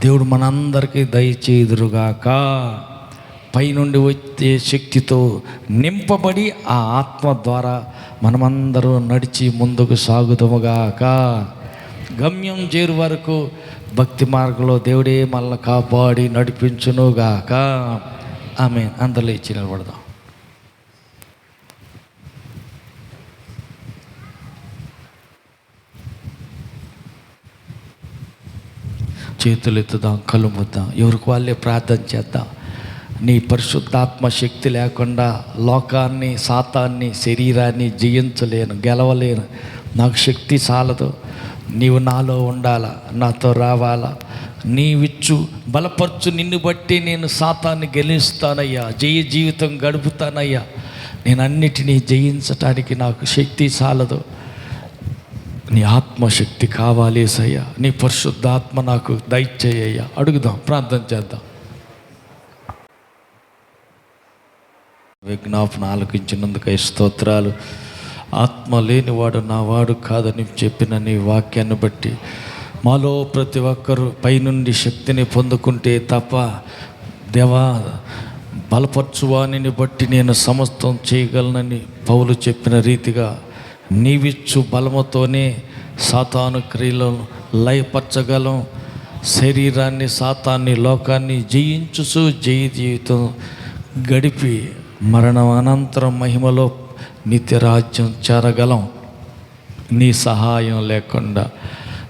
దేవుడు మనందరికీ దయచేయుదురుగాక. పైనుండి వచ్చే శక్తితో నింపబడి ఆ ఆత్మ ద్వారా మనమందరూ నడిచి ముందుకు సాగుదాముగాక. గమ్యం చేరు వరకు భక్తి మార్గంలో దేవుడే మనల్ని కాపాడి నడిపించునుగాక. ఆమేన్. అందరూ ఇచ్చి నిలబడదాం. చేతులు ఎత్తుదాం, కళ్ళు ముద్దాం, ఎవరికి వాళ్ళే ప్రార్థన చేద్దాం. నీ పరిశుద్ధాత్మ శక్తి లేకుండా లోకాన్ని, సాతాన్ని, శరీరాన్ని జయించలేను, గెలవలేను. నాకు శక్తి చాలదు, నీవు నాలో ఉండాలా, నాతో రావాలా. నీవిచ్చు బలపరచు నిన్ను బట్టి నేను సాతాన్ని గెలుస్తానయ్యా, జయ జీవితం గడుపుతానయ్యా. నేను అన్నిటినీ జయించటానికి నాకు శక్తి చాలదు, నీ ఆత్మశక్తి కావాలి యేసయ్యా. నీ పరిశుద్ధాత్మ నాకు దయచేయ్యా. అడుగుదాం, ప్రార్థన చేద్దాం. విజ్ఞాపన ఆలకించినందుకై స్తోత్రాలు. ఆత్మ లేనివాడు నా వాడు కాదని చెప్పిన నీ వాక్యాన్ని బట్టి మాలో ప్రతి ఒక్కరూ పైనుండి శక్తిని పొందుకుంటే తప్ప దేవా బలపరచువానిని బట్టి నేను సమస్తం చేయగలనని పౌలు చెప్పిన రీతిగా నీవిచ్చు బలముతోనే సాతాను క్రియలను లయపరచగలం. శరీరాన్ని, సాతాన్ని, లోకాన్ని జయించుచు జయ జీవితం గడిపి మరణం అనంతరం మహిమలో నిత్యరాజ్యం చేరగలం. నీ సహాయం లేకుండా,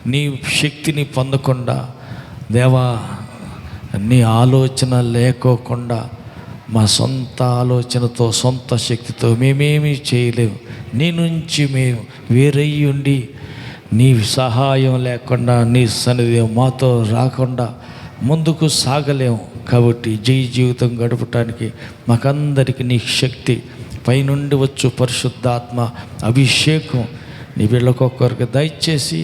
నీ శక్తిని పొందకుండా, దేవా నీ ఆలోచన లేకోకుండా మా సొంత ఆలోచనతో, సొంత శక్తితో మేమేమీ చేయలేము. నీ నుంచి మేము వేరయ్యి ఉండి నీ సహాయం లేకుండా, నీ సన్నిధి మాతో రాకుండా ముందుకు సాగలేము. కాబట్టి జయ జీవితం గడపటానికి మాకందరికి నీ శక్తి, పైనుండి వచ్చు పరిశుద్ధాత్మ అభిషేకం నీ వీళ్ళకొక్కరికి దయచేసి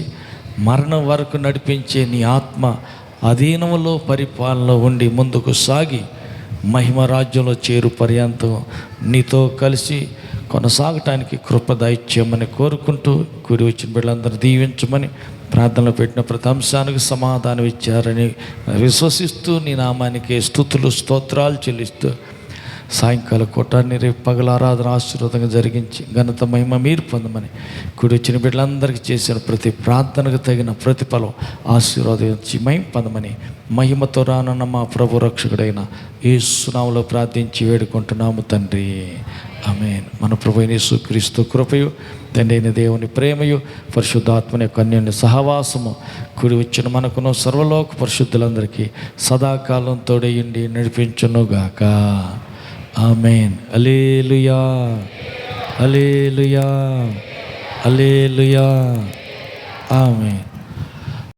మరణం వరకు నడిపించే నీ ఆత్మ అధీనంలో, పరిపాలనలో ఉండి ముందుకు సాగి మహిమ రాజ్యంలో చేరు పర్యంతం నీతో కలిసి కొనసాగటానికి కృప దయచేయమని కోరుకుంటూ, కూడి వచ్చిన బిడ్డలందరూ దీవించమని ప్రార్థనలో పెట్టిన ప్రతి అంశానికి సమాధానం ఇచ్చారని విశ్వసిస్తూ నీ నామానికి స్తుతులు, స్తోత్రాలు చెల్లిస్తూ సాయంకాల కూటాన్ని రేపు పగల ఆరాధన ఆశీర్వాదంగా జరిగించి ఘనత మహిమ మీరు పొందమని కూడి వచ్చిన బిడ్డలందరికీ చేసిన ప్రతి ప్రార్థనకు తగిన ప్రతిఫలం ఆశీర్వాదించి మహిమ పొందమని మహిమతో రానున్న మా ప్రభు రక్షకుడైన యేసు నామములో ప్రార్థించి వేడుకుంటున్నాము తండ్రి. ఆమేన్. మన ప్రభు అయిన యేసుక్రీస్తు కృపయు, తండ్రి అయిన దేవుని ప్రేమయు, పరిశుద్ధాత్మని యొక్క అన్యోన్య సహవాసము కూడి వచ్చిన మనకును సర్వలోక పరిశుద్ధులందరికీ సదాకాలం తోడయుండి నడిపించునుగాక. ఆమేన్. హల్లెలూయా, హల్లెలూయా, హల్లెలూయా. ఆమేన్.